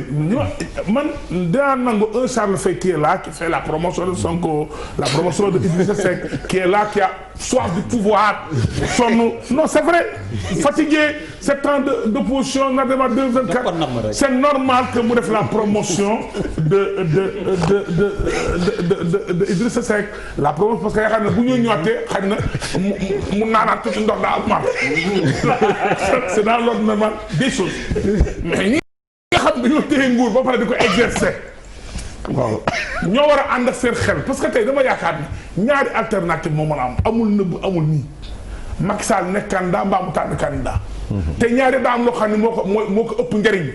man dinaa nangu un Charles Faye qui est là qui fait la promotion de Sonko la promotion de Idrissa Seck qui est là qui a soif du pouvoir non c'est vrai fatigué 7 ans d'opposition na dema 2024 c'est normal que mu def la promotion de Idrissa Seck la promotion parce que yaakaar ne bu ñu ñëwaatee xëy na mu naanaat tuuti ndox daa am c'est dans l'ordre normal des choses mais ñi nga xam dañoo téye nguur ba pare di ko exercer waaw ñoo war a ànd ak seen xel parce que tey dama yaakaar ni ñaari alternative moo mën a am amul nëbb amul nii Macky Sall nekk candidat mbaa mu tànn candidat te ñaari daa am loo xam ne moo ko ëpp njëriñ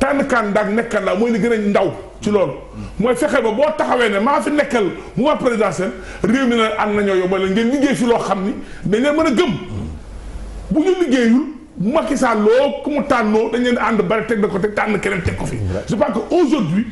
tànn candidat nekk candidat mooy li gën a ndaw ci loolu mooy fexe ba boo taxawee ne maa fi nekkal mouvement présidentiel réew mi na ànd nañoo yombal ngeen liggéey fi loo xam ni dañ leen mën a gëm bu ñu liggéeyul Macky Sall loo ku mu tànnoo dañ leen ànd bari teg na ko teg tànn keneen teg ko fi je pense que aujourd'hui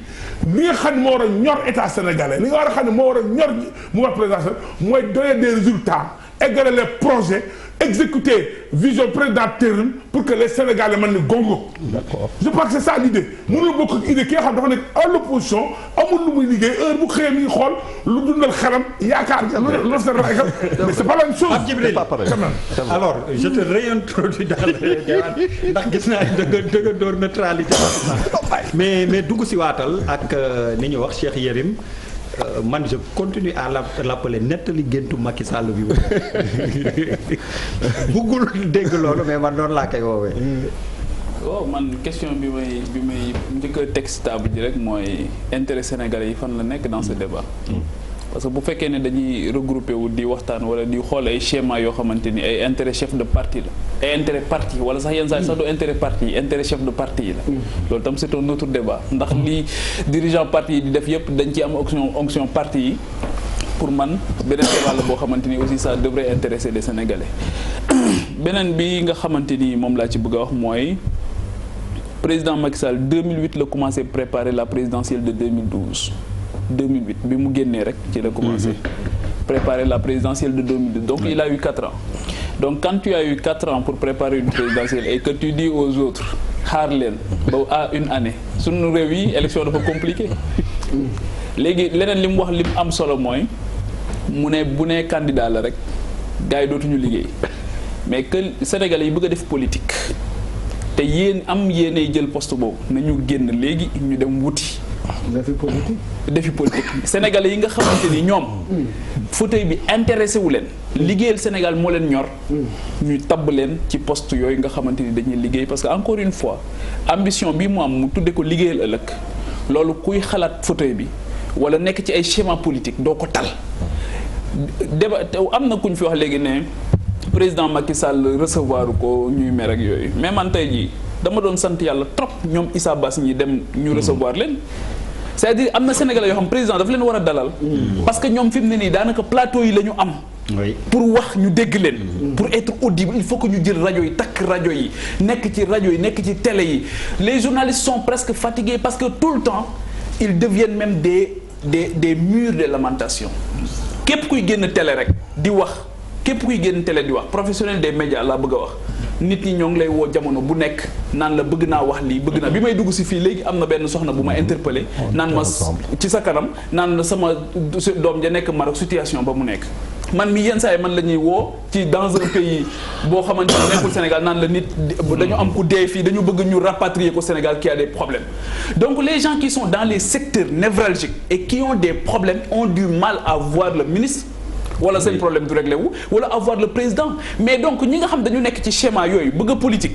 li nga xam ne moo war a ñor état sénégalais li nga war a xam ne moo war a ñor mouvement présidentiel mooy donner des résultats égaler les projets exécuter vision présidentielle pour que les Sénégalais mën ni gongo. D'accord. Je pense que c'est ça l'idée. mënul bokk ak idée ki nga xam dafa nekk à l'opposition amul lu muy liggéey heure bu xëyee mi ngi xool lu dundal xelam yaakaar lu sa ragal mais c'est pas la même chose. Pape Djibril alors je te réintroduis dans le débat ndax gis naa dëgg door neutralité mais dugg si waatal ak ni ñu wax Cheikh Yérim man je continue à l'appeler nettali géntu Macky Sall bi buggul dégg loolu mais man noonu laa koy woowee. waaw man question bi may njëkk a teg si table ji rek mooy intérêt sénégalais yi fan la nekk dans ce débat. parce que bu fekkee ne dañuy regroupé wu di waxtaan wala di xool ay schéma yoo xamante ni ay intérêt chef de parti la ay intérêt parti wala sax yenn saa yi sax du intérêt parti yi intérêt chef de parti yi la loolu tam c'est un autre débat ndax li dirigeant parti yi di def yëpp dañ ci am onction parti yi pour man beneen débat la boo xamante ni aussi ça devrait intéresser les Sénégalais beneen bi nga xamante ni moom laa ci bëgg a wax mooy président Macky Sall 2008 la commencé préparer la présidentielle de 2012 2008 bi mu génnee rek ci la commencé préparer la présidentielle de 2012 donc il a eu 4 ans donc quand tu as eu 4 ans pour préparer une présidentielle et que tu dis aux autres xaar leen ba à une année suñu réew yi élection dafa compliqué léegi leneen li mu wax li mu am solo mooy mu ne bu nee candidat la rek gars yi dootuñu liggéey mais que Sénégalais yi bëgg a def politique te yéen am yéenay jël poste boobu nañu génn léegi ñu dem wuti. defi politique Sénégalais yi nga xamante ni ñoom fauteuil bi intéressé wu leen liggéeyal Sénégal moo leen ñor ñu tabb leen ci poste yooyu nga xamante ni dañuy liggéey parce que encore une fois ambition bi mu am mu tudde ko liggéeyal ëllëg loolu kuy xalaat fauteuil bi wala nekk ci ay schéma politique doo ko tal débat am na kuñ fi wax léegi ne président Macky Sall recevoir ko ñuy mer ak yooyu mais man tey jii dama doon sant yàlla trop ñoom Issa Bass ñi dem ñu recevoir leen c'est-à-dire am na Sénégalais yoo xam président dafa leen war a dalal parce que ñoom fi mu ne nii daanaka plateau yi la ñu am pour wax ñu dégg leen pour être audible il faut que ñu jël rajo yi takk rajo yi nekk ci rajo yi nekk ci télé yi les journalistes sont presque fatigués parce que tout le temps ils deviennent même des murs de lamentation képp kuy génn télé rek di wax képp kuy génn télé di wax professionnel des médias laa bëgg a wax nit ñi ñoo ngi lay woo jamono bu nekk naan la bëgg naa wax lii bëgg naa bi may dugg si fii léegi am na benn soxna bu ma interpellé naan ma ci sa kanam naan la sama doom ja nekk Maroc situation ba mu nekk man mi yenn saa yi man la ñuy woo ci dans un pays boo xamante ne nekkul Sénégal naan la nit dañu am ku dee fii dañu bëgg ñu rapatrier ko Sénégal qui a des problèmes donc les gens qui sont dans les secteurs névralgiques et qui ont des problèmes ont du mal à voir le ministre wala seen problème du réglé wu wala avoir le président mais donc ñi nga xam dañu nekk ci schéma yooyu bëgg a politique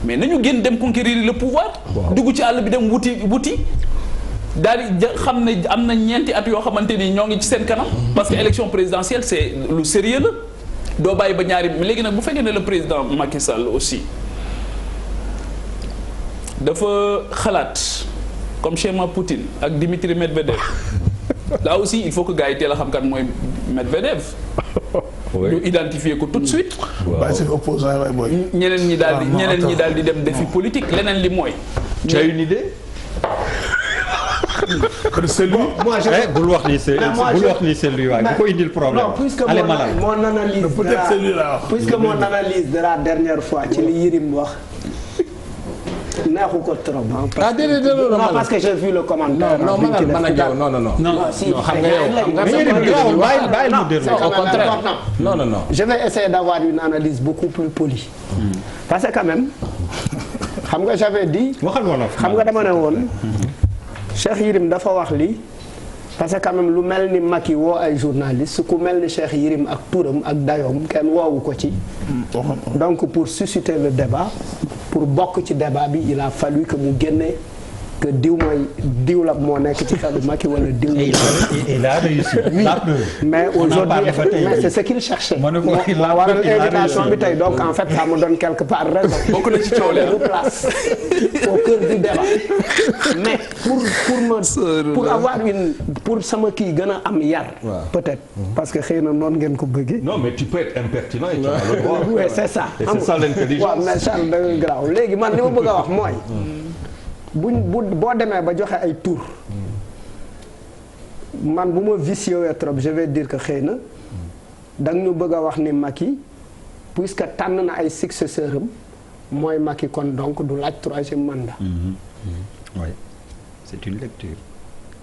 mais nañu génn dem conquérir le pouvoir dugg ci àll bi dem wuti daal di xam ne am na ñeenti at yoo xamante ni ñoo ngi ci seen kanam parce que élection présidentielle c'est lu sérieux la doo bàyyi ba ñaari léegi nag bu fekkee ne le président Macky Sall aussi dafa xalaat comme schéma Poutine ak Dimitri Medvedev là aussi il faut que gars yi teel a xam kan mooy Medvedev ñu identifier ko tout de suite ñeneen ñi daal di dem défi politique leneen li mooy tu as une idée c'est lui. Moi, bul wax ni c'est lui waaye bu ko indil problème. Non, puisque mon analyse puisque mon analyse de la dernière fois ci li Yirim wax neexu ko trop. Non parce que j'ai vu le commentaire. Non xam nga yow bàyyi mu déroulé au contraire. Non. Je vais essayer d'avoir une analyse beaucoup plus polie. Parce que quand même xam nga j'avais dit. waxal wolof xam nga dama ne woon. Cheikh Yirim dafa wax li parce que quand même lu mel ni Macky woo ay journalistes ku mel ni Cheikh Yirim ak turam ak dayoom kenn woowu ko ci. Donc pour susciter le débat pour bokk ci débat bi il a fallu que mu génne que diw la moo nekk ci xelu Macky wala diw. il a réussi. Oui, mais aujourd'hui c'est ce qu'il cherchait. moo waral invitation bi tey donc en fait ça me donne quelque part raison. bokk na ci coow leen place au cœur du débat mais pour avoir pour sama kii gën a am yar. peut-être parce que xëy na noonu ngeen ko bëggee. non mais tu peux être impertinent et tu as le droit. oui c'est ça. et c'est ça l'intelligence. waaw mais Charles da nga garaaw léegi man li ma bëgg a wax mooy. boo demee ba joxe ay tour man bu ma vicieux trop je vais dire que xëy na da nga ñu bëgg a wax ni Macky puisque tànn na ay successeur am mooy Macky kon donc du laaj troisième mandat. Oui, c'est une lecture.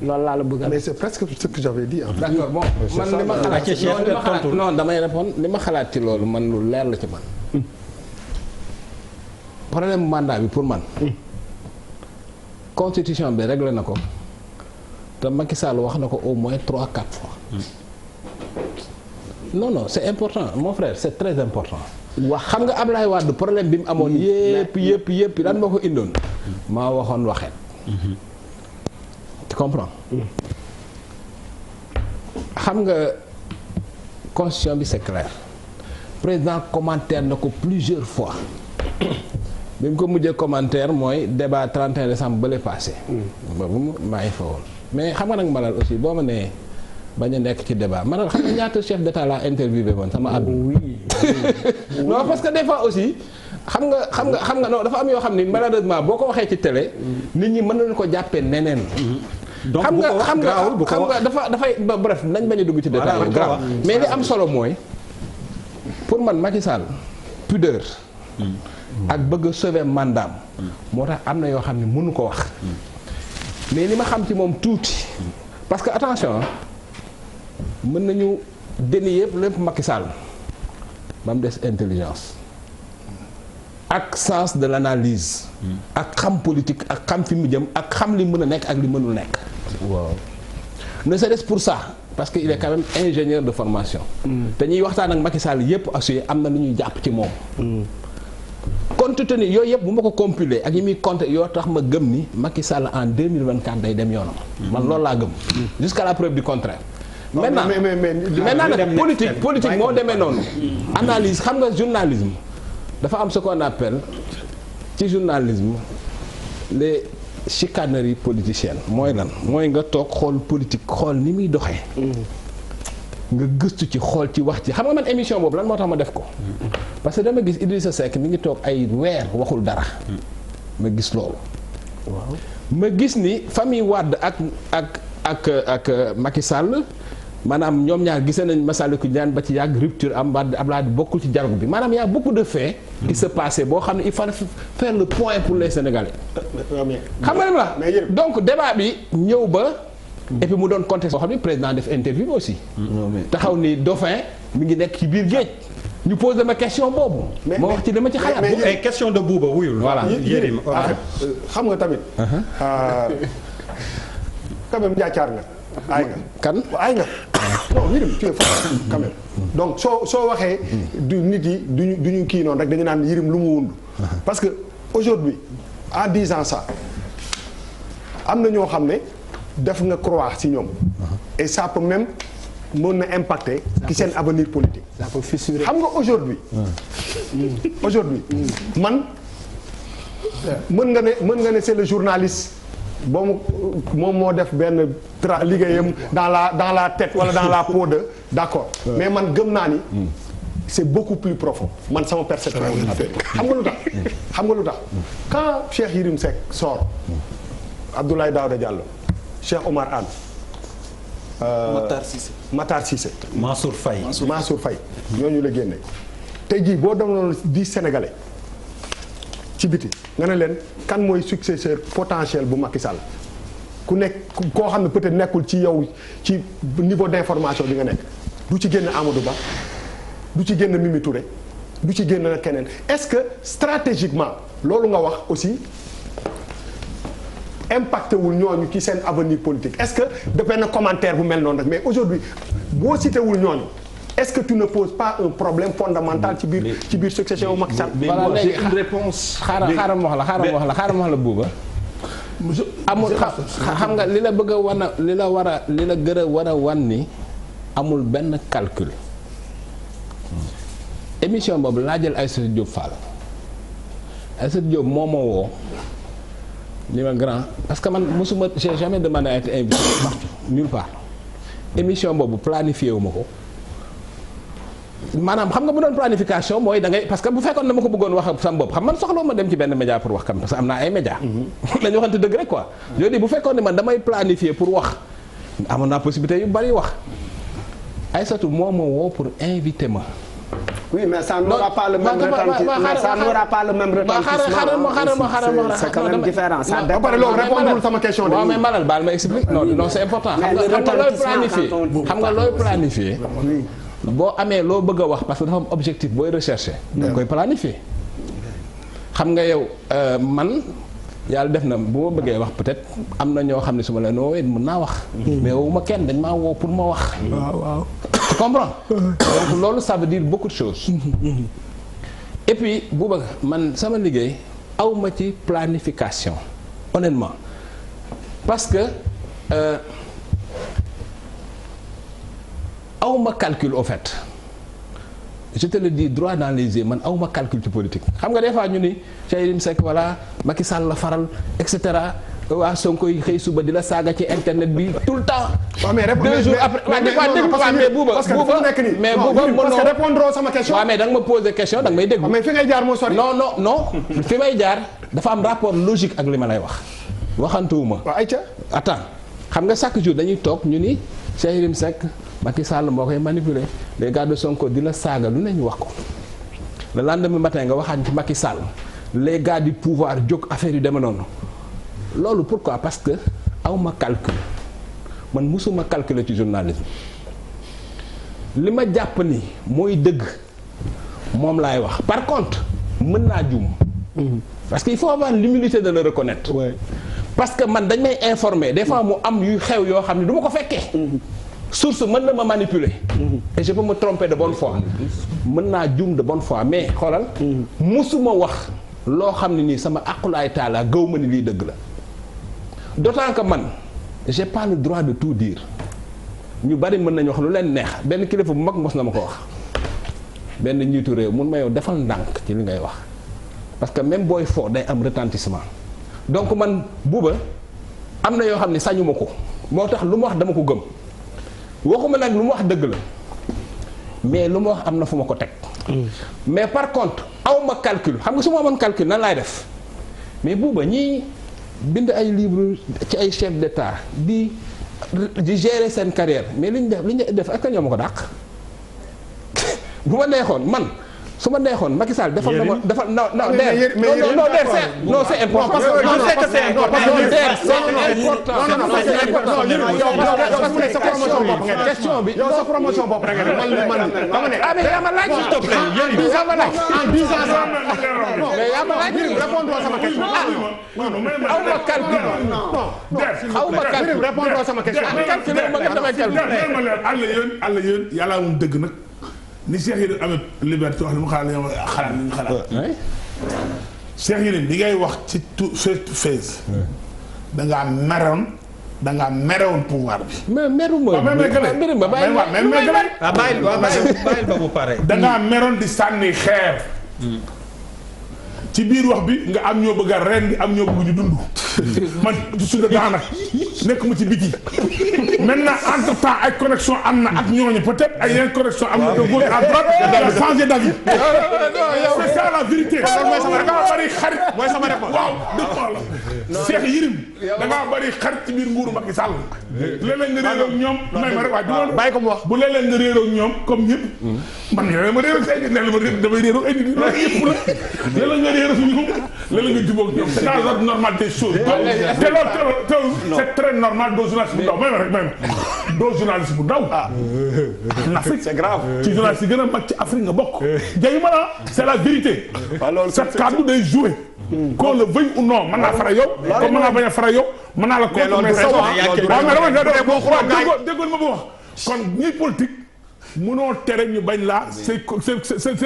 loolu laa la bëgg a. mais c'est presque ce que j'avais dit. D'accord bon man li ma xalaat non damay répondre li ma xalaat ci loolu man lu leer la ci man. problème mandat bi pour man. constitution bi réglé na ko te Macky Sall wax na ko au moins 3-4 fois. non c'est important mon frère c'est très important. wax xam nga Ablaye Wade problème bi mu amoon yëpp lan moo ko indoon. maa waxoon waxeet. tu comprends. xam nga constitution bi c'est clair président commentaire na ko plusieurs fois. bi mu ko mujjee commentaire mooy débat 31 décembre bële passé. boobu maa ngi fa woon mais xam nga nag Malal aussi boo ma nee bañ a nekk ci débat man xam nga ñaata chef d'état laa interviewé man sama àdduna. non parce que des fois aussi xam nga non dafa am yoo xam ni malheureusement boo ko waxee ci télé. nit ñi mën nañu ko jàppee neneen. donc bu ko wax garaawul bu ko wax xam nga dafay bref nañ bañ a dugg ci détail yi grave mais li am solo mooy pour man Macky Sall pudeur. ak bëgg a sauver mandaam moo tax am na yoo xam ne mënu ko wax. mais li ma xam ci moom tuuti. parce que attention mën nañu dénier yëpp lépp Macky Sall ba mu des intelligence ak sens de l'analyse ak xam politique ak xam fi mu jëm ak xam li mën a nekk ak li mënul nekk. waaw ne serait-ce pour ça parce que il est quand même ingénieur de formation. te ñuy waxtaan ak Macky Sall yëpp assurer am na lu ñuy jàpp ci moom. compte tenu yooyu yëpp bu ma ko compiler ak yi muy compter yoo tax ma gëm ni Macky Sall en 2024 day dem yoonam. man loolu laa gëm. jusqu'à la preuve du contraire. maintenant nag politique moo demee noonu. analyse xam nga journalisme dafa am ce qu'on appelle ci journalisme les chicaneries politiciennes mooy lan mooy nga toog xool politique xool ni muy doxee. nga gëstu ci xool ci wax ci xam nga man émission boobu lan moo tax ma def ko. parce que dama gis Idrissa Seck mi ngi toog ay weer waxul dara. ma gis loolu. waaw ma gis ni famille Wade ak Macky Sall maanaam ñoom ñaar gisee nañ Massalikul Jinaan ba ci yàgg rupture am Wade Abdoulaye bokkul ci dialogue bi maanaam y a beaucoup de faits qui se passaient boo xam ne il fallait faire le point pour les Sénégalais. xam nga la donc débat bi ñëw ba. et puis mu doon contexte boo xam ne président def interview aussi. taxaw ni Dauphin mi ngi nekk ci biir géej. ñu pose ma question boobu. moo wax ci dama ci xalaat. mais question de Bouba wuyul. voilà Yérim xam nga tamit. quand même njaacaar nga. aay nga kan aay nga. non Yérim tu es fort quand même. donc soo waxee. du nit yi du ñu kii noonu rek dañu naan Yérim lu mu wund. parce que aujourd'hui en disant ça am na ñoo xam ne. def nga croire ci ñoom. et ça peut même mën na impacter. ci seen avenir politique. ça peut fissurer xam nga aujourd'hui man mën nga ne c'est le journaliste moom moo def benn liggéeyam dans la tête wala dans la peau de d'accord. mais man gëm naa ni. c'est beaucoup plus profond man sama perception. xam nga lu tax quand Cheikh Yérim Seck sort Abdoulaye Daouda Diallo. Cheikh Omar Anne. Matar Cissé. Mansour Faye. ñooñu la génne. tey jii boo demoon di Sénégalais ci biti nga ne leen kan mooy successeur potentiel bu Macky Sall ku nekk koo xam ne peut-être nekkul ci yow ci niveau d'information bi nga nekk du ci génn Amadou Ba du ci génn Mimi Touré du ci génn na keneen est-ce que stratégiquement loolu nga wax aussi. impacté wul ñooñu ci seen avenir politique est-ce que de benn commentaire bu mel noonu rek mais aujourd'hui boo cité wul ñooñu est-ce que tu ne poses pas un problème fondamental ci biir succession wu Macky Sall. voilà léegi une réponse xaaral ma wax la Bouba. amul xam nga li la bëgg a wan li la gën a war a wan ni amul benn calcul. émission boobu laa jël Aïssatou Diop Fall Aïssatou Diop moo ma woo. ni ma grand parce que man mosuma j'ai jamais demandé à être invité partout nulle part émission boobu planifié wu ma ko maanaam xam nga bu doon planification mooy da ngay parce que bu fekkoon dama ko bëggoon wax ak sama bopp xam man soxla ma dem ci benn média pour wax kam parce que am naa ay média lañu waxante dëgg rek quoi je dis bu fekkoon ne man damay planifier pour wax amoon naa possibilité yu bari wax Aïssatou moo ma woo pour inviter ma. oui mais ça n'aura pas le même retentissement. C'est quand même différent. ça dépend ba pare loolu répondre sama question. waaw mais Malal baal ma explique non c'est important. xam nga looy planifier. boo amee loo bëgg a wax parce que dafa am objectif booy rechercher. da koy planifier. xam nga yow man yàlla def na bu ma bëggee wax peut-être am na ñoo xam ne su ma leen woowee mën naa wax. mais wowuma kenn dañ maa woo pour ma wax. waaw. tu comprends. donc loolu ça veut dire beaucoup de choses. et puis Bouba man sama liggéey awma ci planification honnêtement parce que awma calcul au fait je te le dis droit dans les yeux man awma calcul ci politique xam nga des fois ñu ni Cheikh Yérim Seck voilà Macky Sall la faral et cetera waa Sonko yi xëy suba di la saaga ci internet bi tout le temps. waaw mais 2 jours après mais Bouba parce que répondre sama question. waaw mais da nga ma poser question da nga may déglu. mais fi ngay jaar moo sori. non fi may jaar dafa am rapport logique ak li ma lay wax waxantuwuma. waaw ayca. attends xam nga chaque jour dañuy toog ñu ni Cheikh Yérim Seck Macky Sall moo koy manipuler les gars de Sonko di la saaga lu ne ñu wax ko le lendemain matin nga waxaat ci Macky Sall les gars du pouvoir jóg affaire yu deme noonu loolu pourquoi parce que awma calcul man musuma calculer ci journalisme li ma jàpp ni mooy dëgg moom laay wax par contre mën naa juum parce que il faut avoir l'humilité de le reconnaître. Ouais. Parce que man dañ may informer des fois mu am yu xew yoo xam ne du ma ko fekkee. source mën na ma manipuler. et je peux me tromper de bonne foi. mën naa juum de bonne foi mais xoolal. musuma wax loo xam ne nii sama aqulaay taala gaw ma ni lii dëgg la. d'autant que man j'ai pas le droit de tout dire ñu bari mën nañu wax lu leen neex benn kilifa bu mag mos na ma ko wax benn njiitu réew mun ma yow defal ndànk ci li ngay wax parce que même booy foo day am retentissement. donc man Bouba am na yoo xam ne sañuma ko moo tax lu ma wax dama ko gëm waxuma nag lu ma wax dëgg la mais lu ma wax am na fu ma ko teg. mais par contre awma calcul xam nga su ma amoon calcul nan laay def mais Bouba ñii bind ay livre ci ay chef d'état di gérer seen carrière mais li ñu def ak ñoo ma ko dàq bu ma neexoon man. su ma neexoon Macky Sall defal na ma defal non c'est important. non c'est que c'est important. question bi yow sa promotion bopp rek man dama ne. ah mais yaa ma laaj. s'il te plaît yaa ma laaj. en 10 ans ça. mais yaa ma laaj. répondre sama question. aw ma calcul. aw ma calcul. répondre sama question. calcul ma nga damay calcul. àll yéen yàlla moom dëgg nag. ni Cheikh Yérim amee liberté wax li mu xalaat li ñu xalaat. Cheikh Yérim bi ngay wax ci tout face to face. da ngaa meroon pouvoir bi. mais meru mooy. bàyyil ba mu pare. da ngaa meroon di sànni xeer. ci biir wax bi nga am ñoo bëgg a ren di am ñoo bëgg ñu dund. man su dee daanaka nekk mu ci biti. maintenant entre temps ay connexion am na ak ñooñu peut-être ay yeneen connexion am na de gauche à droite nga changé d'avis. c'est ça la vérité. da ngaa bari xarit. mooy sama réponse waaw dëgg la. Cheikh Yérim da ngaa bari xarit ci biir nguuru Macky Sall. léeg-léeg nga réeroo ak ñoom. may ma rek waaye bàyyi ko mu wax bu léeg-léeg nga réeroo ak ñoom comme ñëpp. man léeg-léeg ma réeroo ak ay nit léeg-léeg damay réeroo ak ay nit loolu yëpp la. léeg-léeg nga réeroo ak ñoom léeg-léeg nga jubóog ñoom c'est dans l'ordre normal des choses. te loolu c'est très normal doo journaliste bu ndaw may ma rek may ma doo journaliste bu ndaw. en Afrique c'est grave. ci journaliste yi gën a mag ci Afrique nga bokk. jaay ma la c'est la vérité. cette kàddu day jouer. qu'on le veuille ou non mën naa fara yow. comme mën naa bañ a fara yow mën naa la. mais loolu déggoon ma bu wax kon ñuy politique mënoo tere ñu bañ laa c'est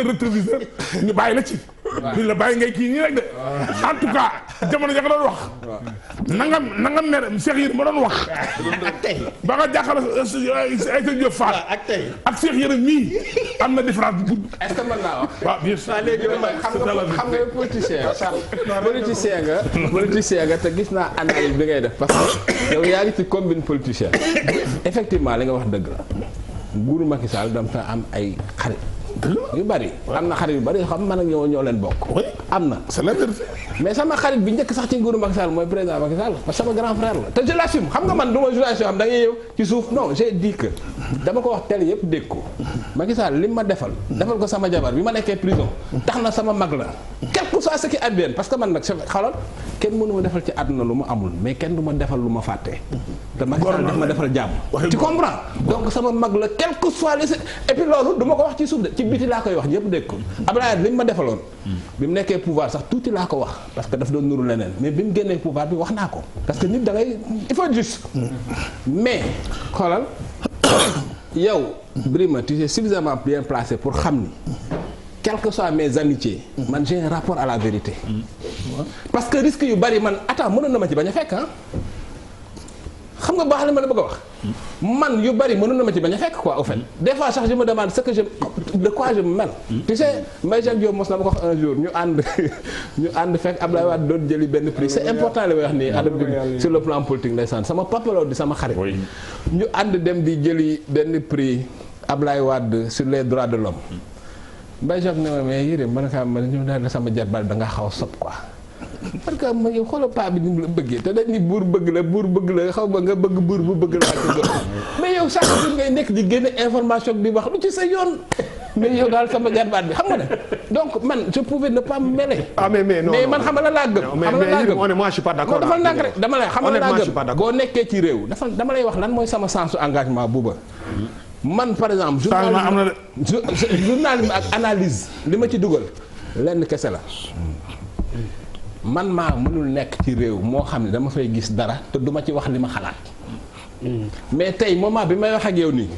rétroviseur ñu bàyyi la ci. ñu la bàyyi ngay kii nii rek de. en tout cas jamono ja nga doon wax. na nga mer Cheikh Yérim ma doon wax. ak tey. ba nga jàkkaarloo Aïssa Diop Fall. ak tey. ak Cheikh Yérim mii am na différence bu. est-ce que mën naa wax. waaw bien sûr. xam nga politicien nga te gis naa analyse bi ngay def parce que yow yaa ngi ci combine politicien effectivement li nga wax dëgg la nguuru Macky Sall dam ta am ay xarit yu bari am na xarit yu bari xam man ak ñoo leen bokk am na c'est la vérité. mais sama xarit bi njëkk sax ci nguuru Macky Sall mooy président Macky Sall parce que sama grand frère la te je l'assume xam nga man du ma journaliste yoo xam da ngay yow ci suuf non j'ai dit que dama ko wax télé yëpp dégg ko Macky Sall li ma defal ko sama jabar bi ma nekkee prison tax na sama mag la quel que soit ce qui advienne parce que man nag xalal kenn mënu ma defal ci àdduna lu ma amul mais kenn du ma defal lu ma fàtte te Macky Sall daf ma defal jàmm tu comprends donc sama mag la quel que soit les et puis loolu du ma ko wax ci suuf de ci biti laa koy wax ñëpp dégg ko Abdoulaye li mu ma defaloon bi mu nekkee pouvoir sax tuuti laa ko wax parce que daf doon nuru leneen mais bi mu génnee pouvoir bi wax naa ko parce que nit da ngay il faut juste mais xoolal yow Birima tu es suffisamment bien placé pour xam ni quelles que soient mes amitiés man j'ai un rapport à la vérité parce que risque yu bari man attends mënoon na ma ci bañ a fekk ah xam nga baax li ma la bëgg a wax man yu bari mënoon na ma ci bañ a fekk quoi au fait des fois sax je me demande ce que de quoi je me mêle. tu sais Mbaye Jacques Diop mos na ma ko wax un jour ñu ànd fekk Abdoulaye Wade doon jëli benn prix c'est important li may wax nii Adam bi sur le plan politique ndeysaan sama papa la di sama xarit. ñu ànd dem di jëli benn prix Abdoulaye Wade sur les droits de l'homme Mbaye Jacques ne ma mais Yérim man kaa man ñu daal sama jarbaat da nga xaw a sob quoi. parce que ma yow xoolal paa bi ni mu la bëggee te dañ ni buur bëgg la xaw ma nga bëgg buur bu bëgg la mais yow chaque jour ngay nekk di génne information di wax lu ci sa yoon mais yow daal sama jarbaat bi xam nga ne donc man je pouvais ne pas me mêler. mais man xam nga la laa gëm. xam nga la laa gëm moi je suis pas d'accord. non dafa nànk rek dama lay xam nga la laa gëm boo nekkee ci réew dama lay wax lan mooy sama sensu engagement buuba man par exemple. journalisme ak analyse li ma ci dugal lenn kese la. man maa mënul nekk ci réew moo xam ne dama fay gis dara te duma ci wax li ma xalaat mais tey moment bi may wax ak yow nii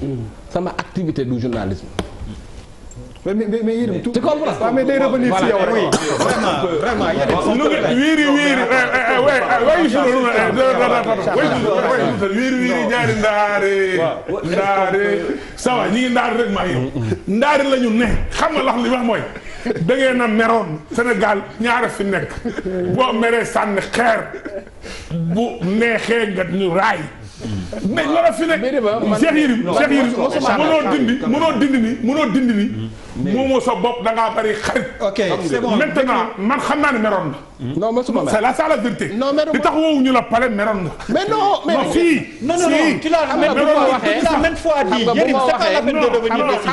sama activité du journalisme. mais Yérim tu comprends mais day revenir ci yow rek. vraiment wiiri jaari ndaare sawa ñi ngi ndaari rek maa ngi ndaari la ñu ne xam nga lax li wax mooy da ngeen a meroon Sénégal ñaara fi nekk boo meree sànni xeer bu neexee nga ñu raay mais loolu fi nekk Cheikh Yérim mënoo dindi ni moomoo sa bopp da ngaa bari xarit. ok c'est bon maintenant man xam naa ne meroon na. non ma suma c'est la vérité. non mais li tax woowuñu la pale meroon na. mais non mais fii. non tu l'as même fois dit Yérim c'est pas la peine de revenir dessus.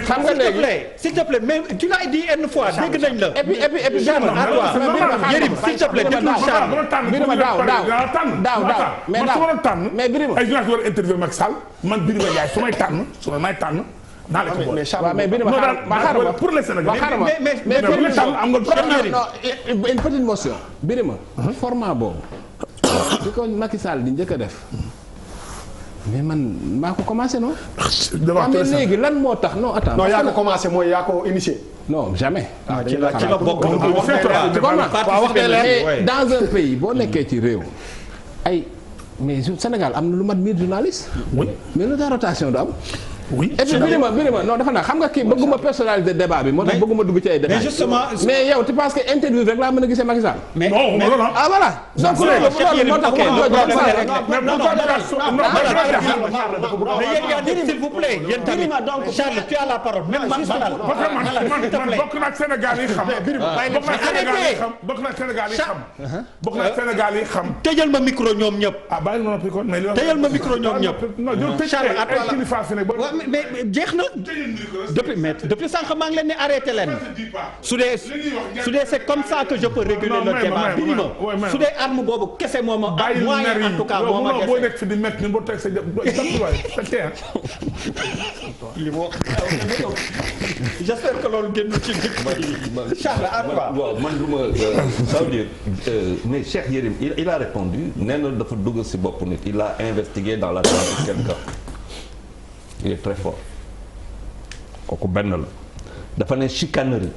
xam nga léegi s'il te plaît mais tu l'as dit une fois dégg nañ la. et puis Charles à toi Yérim s'il te plaît déglu Charles. Birima daaw mais Birima ay journaliste war a interview Macky Sall man Birima Ndiaye su may tànn naa la ko boole. mais Birima xaaral pour les Sénégalais. mais am nga une petite motion. Birima format boobu di ko Macky Sall di njëkk a def mais man maa ko commencé non. mais léegi lan moo tax non attends. non yaa ko commencé mooy yaa ko initié. non jamais. ci la bokk dans un pays boo nekkee ci réew ay mais Sénégal am na lu mat 1000 journalistes. oui mais lu tax rotation du am. oui et puis Birima non dafa naa xam nga kii bëgguma personnalité débat bi moo tax bëgguma dugg ci ay détails. mais justement mais yow tu penses que interview rek laa mën a gisee Macky Sall. non ah voilà. donc loolu moo tax s'il vous plaît yéen tamit Charles tu as la parole même man bokk na Sénégal yi xam bokk na Sénégal yi xam tëjal ma micro ñoom ñëpp. ah bàyyi ma noppi kon mais tëjal ma micro ñoom ñëpp. Charles à toi mais jeex na depuis sànq maa ngi leen di arrêté leen su dee c'est comme ça que je peux réguler le débat Birima su dee arme boobu kese moo ma moyen en tout cas moo ma boo nekk fi di métti ni boo teg sa li mu wax j'espère que loolu génn ci Charles à toi. waaw man du ma ça veut dire mais Cheikh Yérim il a répondu nee na dafa dugg si bopp nit il a investigué dans la tête de quelqu'un. Il est très fort kooku benn la dafa ne chicanerie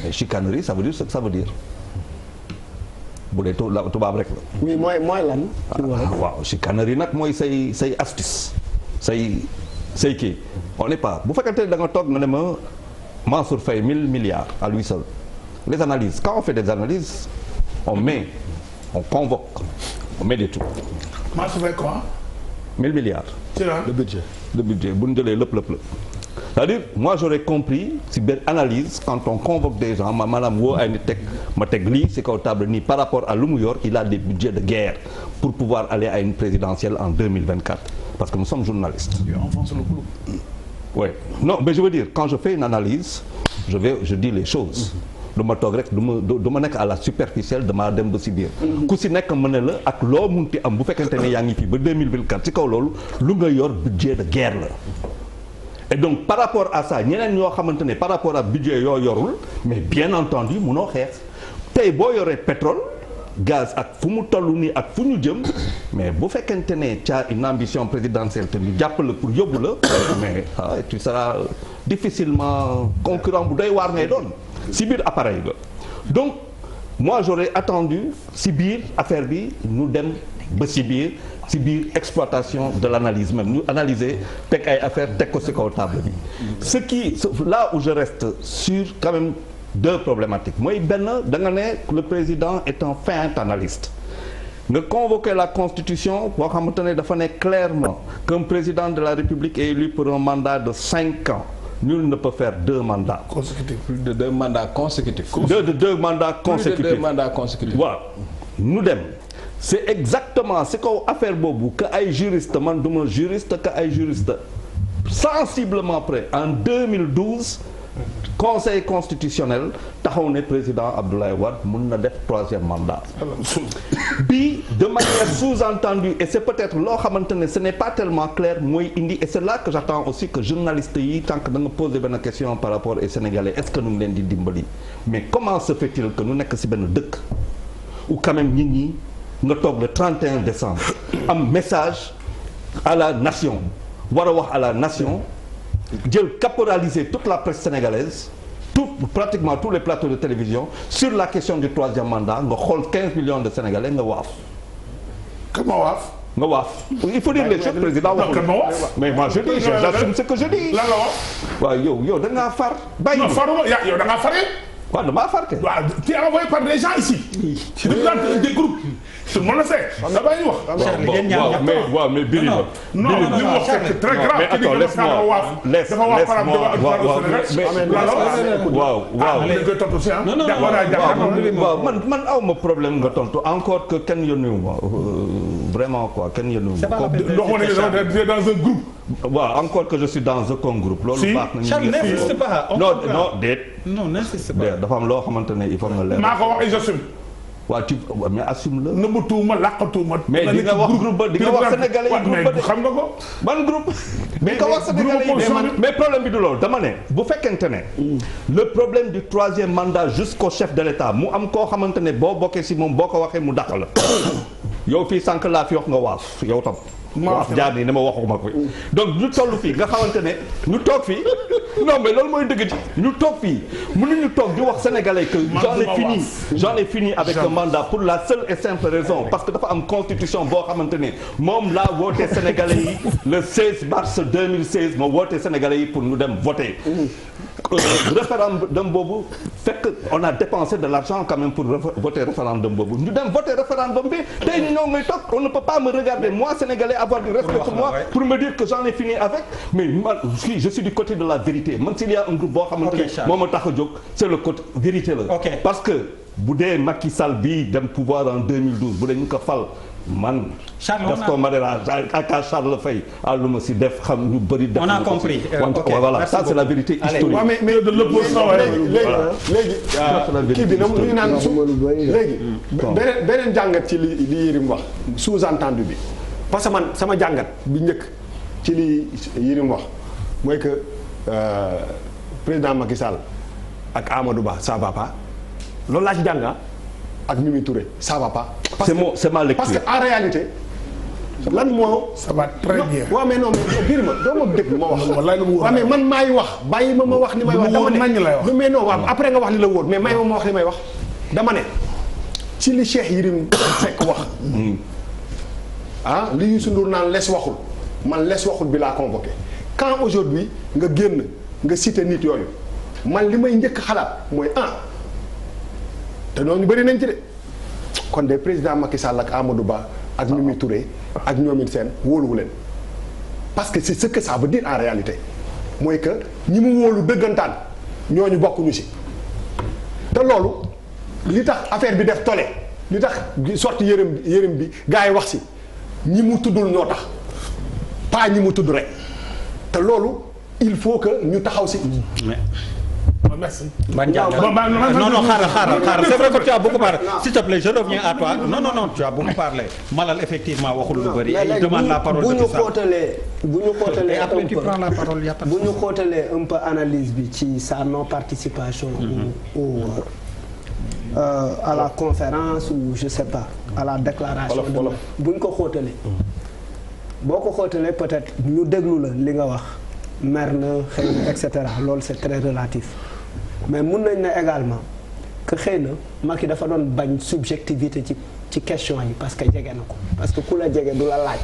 mais chicanerie ça veut dire ce que ça veut dire bu dee tubaab rek la. oui mooy lan. waaw chicanerie nag mooy say astuce say kii on n'est pas bu fekkente ne da nga toog nga ne ma Mansour Faye 1000 milliards à lui seul les analyses quand on fait des analyses on convoque on met des tout. Mansour Faye quoi. 1000 milliards. le budget bu ñu jëlee lépp c'est-à-dire moi j'aurais compris si benn analyse quand on convoque des gens maanaam woo ay nit ma teg lii si kaw table nii par rapport à lu mu yor il a des budgets de guerre pour pouvoir aller à une présidentielle en 2024 parce que nous sommes journalistes. Oui non mais je veux dire quand je fais une analyse je dis les choses. du ma toog rek du ma nekk à la superficielle damaa dem ba si biir. ku si nekk mën na la ak loo munti am bu fekkente ne yaa ngi fii ba 2024 ci kaw loolu lu nga yor budget de guerre la. et donc par rapport à ça ñeneen ñoo xamante ne par rapport à budget yoo yorul mais bien entendu munoo xeex tey boo yoree pétrole gaz ak fu mu toll nii ak fu ñu jëm mais bu fekkente ne tu as une ambition présidentielle te ñu jàpp la pour yóbbu la mais tu seras difficilement concurrent bu doy waar ngay doon. si biir appareil la donc moi j'aurais attendu si biir affaire bi ñu dem ba si biir ci biir exploitation de l'analyse même ñu analyser teg ay affaire teg ko ci kaw table bi là où je reste sur quand même deux problématiques mooy benn da nga ne le président est un fin analyste nga convoquer la constitution boo xamante ne dafa ne clairement qu'un président de la République est élu pour un mandat de 5 ans nul ne peut faire 2 mandats consécutifs. Plus de 2 mandats consécutifs. deux mandats consécutifs. Plus de 2 mandats consécutifs. waaw ñu dem c'est exactement c'est kaw affaire boobu que ay juriste man duma juriste que ay juriste sensiblement près en 2012 conseil constitutionnel taxaw ne président Abdoulaye Wade mun na def 3e mandat bi de manière sous-entendue et c'est peut-être loo xamante ne ce n'est pas tellement clair mooy indi et c'est là que j'attends aussi que journalistes yi tant que da nga poser benn question par rapport aux Sénégalais est-ce que ñu ngi leen di dimbali mais comment se fait-il que ñu nekk ci benn dëkk ou quand même nit ñi nga toog le 31 décembre am message à la nation war a wax à la nation jël caporaliser toute la presse sénégalaise pratiquement tous les plateaux de télévision sur la question du 3e mandat nga xool 15 millions de Sénégalais nga waaf. Comment waaf. nga waaf il faut dire les choses président waxul mais moi je dis j'assume ce que je dis. lan la wax. waaw yow da ngaa far. bàyyi non faruma yow da ngaa faree. waaw damaa far kay. waaw tu es envoyé par des gens ici. des groupes. tout le monde le sait. da bàyyi ñu wax. waaw mais Birima. non li mu wax c'est très grave. mais attends laisse-moi waaw man aw ma problème nga tontu encore que kenn yónniwu ma vraiment quoi kenn yónniwu ma. dans un groupe. waaw encore que je suis dans aucun groupe. loolu baax na Charles n'insiste pas. non déet. non n'insiste pas. dafa am loo xamante ne il faut nga leer. maa ko wax et j'assume. waaw mais assume la. nëbbatuuma làqatuuma. mais di nga wax groupe ba di nga wax sénégalais yi groupe ba de xam nga ko. ban groupe. di nga wax sénégalais yi mais problème bi du loolu dama ne bu fekkente ne. le problème du 3e mandat jusqu'au chef de l'État mu am koo xamante ne boo bokkee si moom boo ko waxee mu dàq la. yow fii sànq laa fi wax nga waaf yow tam. wax jaar nii ne ma waxuma ko donc ñu toll fii nga xamante ne ñu toog fii non mais loolu mooy dëgg ci ñu toog fii mënuñu toog di wax sénégalais que j'en ai fini avec un mandat pour la seule et simple raison parce que dafa am constitution boo xamante ne moom laa woote sénégalais yi le 16 mars 2016 ma woote sénégalais yi pour ñu dem voter référendum boobu fekk on a dépensé de l'argent quand même pour voter référendum boobu ñu dem voter référendum bi tey ñu ñoo ngay toog on ne peut pas me regarder moi sénégalais avoir du respect pour moi pour me dire que j'en ai fini avec mais man je suis du côté de la vérité man s'il y a un groupe boo xamante ne moo ma tax a jóg c'est le côté vérité la parce que bu dee Macky Sall bii dem pouvoir en 2012 bu dee ñu ko fal man Gaston Madera ak Charles Faye lu ma si def xam ñu bëri def. on a compris voilà ça c'est la vérité historique. waaw mais de l'opposition léegi kii bi nag ñu naan su léegi beneen jàngat ci li Yérim wax sous-entendu bi parce que man sama jàngat bi njëkk ci li Yérim wax mooy que président Macky Sall ak Amadou Ba ça va pas loolu laa ci jàng ak Mimi Touré ça va pas. c'est ma lecture parce que en réalité. lan moo. ça va très bien. waaw mais non mais biir ma doo ma dégg ma wax. waaw mais man maay wax bàyyi ma wax ni may wax. dama ne mais non waaw après nga wax li la wóor mais may ma wax li may wax. dama ne ci li Cheikh Yérim Seck wax. li Youssou Ndour naan les waxul man les waxul bi laa convoqué quand aujourd'hui nga génn nga cité nit yooyu man li may njëkk xalaat mooy te noonu ñu bëri nañ ci de kon de président Macky Sall ak Amadou Ba ak Mimi Touré ak ñoom it seen wóoluwu leen parce que c'est ce que ça veut dire en réalité mooy que ñi mu wóolu dëggantaan ñooñu bokkuñu ci te loolu li tax affaire bi def tole li tax sorti yërëm bi gars yi wax ci ñi mu tuddul ñoo tax pas ñi mu tudd rek te loolu il faut que ñu taxaw ci. Merci. Non, xaaral. C'est vrai que tu as beaucoup parlé. S'il te plaît, je reviens à toi. Non, tu as beaucoup parlé. Malal, effectivement, waxul lu bari. Il demande la parole de ça. bu ñu xóotalee Et après, tu prends la parole, y a pas de bu ñu xóotalee un peu analyse bi ci sa non-participation à la conférence ou je sais pas, à la déclaration. bu ñu ko xóotalee. boo ko xóotalee peut-être ñu déglu la li nga wax. mer na xëy na et cetera loolu c'est très relatif mais mun nañ ne également que xëy na Macky dafa doon bañ subjectivité ci question yi parce que jege na ko parce que ku la jege du la laaj.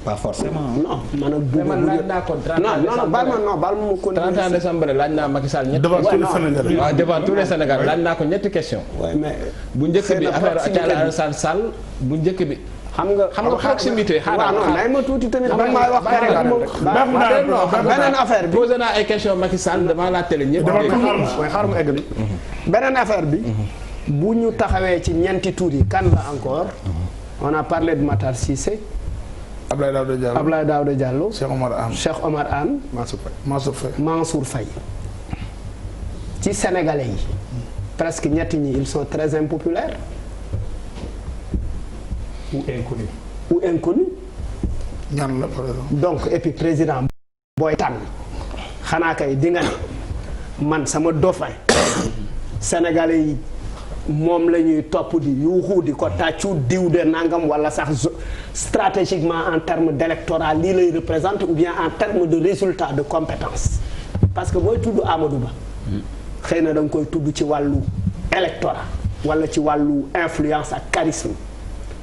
pas forcément. non man ak bu man laaj naa ko 31 baal ma ko 31 décembre laaj naa Macky Sall ñetti. devant tous les Sénégalais. waaw devant tous les Sénégalais laaj naa ko ñetti question. waaye mais bu njëkk bi affaire Thierno Alassane Sall bu njëkk bi. xam nga proximité xaaral non may ma tuuti tamit man maay wax beneen affaire bi posé naa ay question Macky Sall devant la télé ñëpp. xaaral ma eggali. beneen affaire bi bu ñu taxawee ci ñeenti tour yi kan la encore on a parlé de Matar Cissé. Abdoulaye Daouda Diallo Cheikh Omar Anne Mansour Faye ci sénégalais yi presque ñetti ñi ils sont très impopulaires ou inconnus ñan la par exemple. donc et puis président booy tànn xanaa kay di nga ne man sama dauphin sénégalais yi moom la ñuy topp di yuuxu di ko tàccu diw de nangam wala sax stratégiquement en termes d'électorat lii lay représente ou bien en termes de résultat de compétence parce que booy tudd Amadou Ba xëy na da nga koy tudd ci wàllu électorat wala ci wàllu influence ak charisme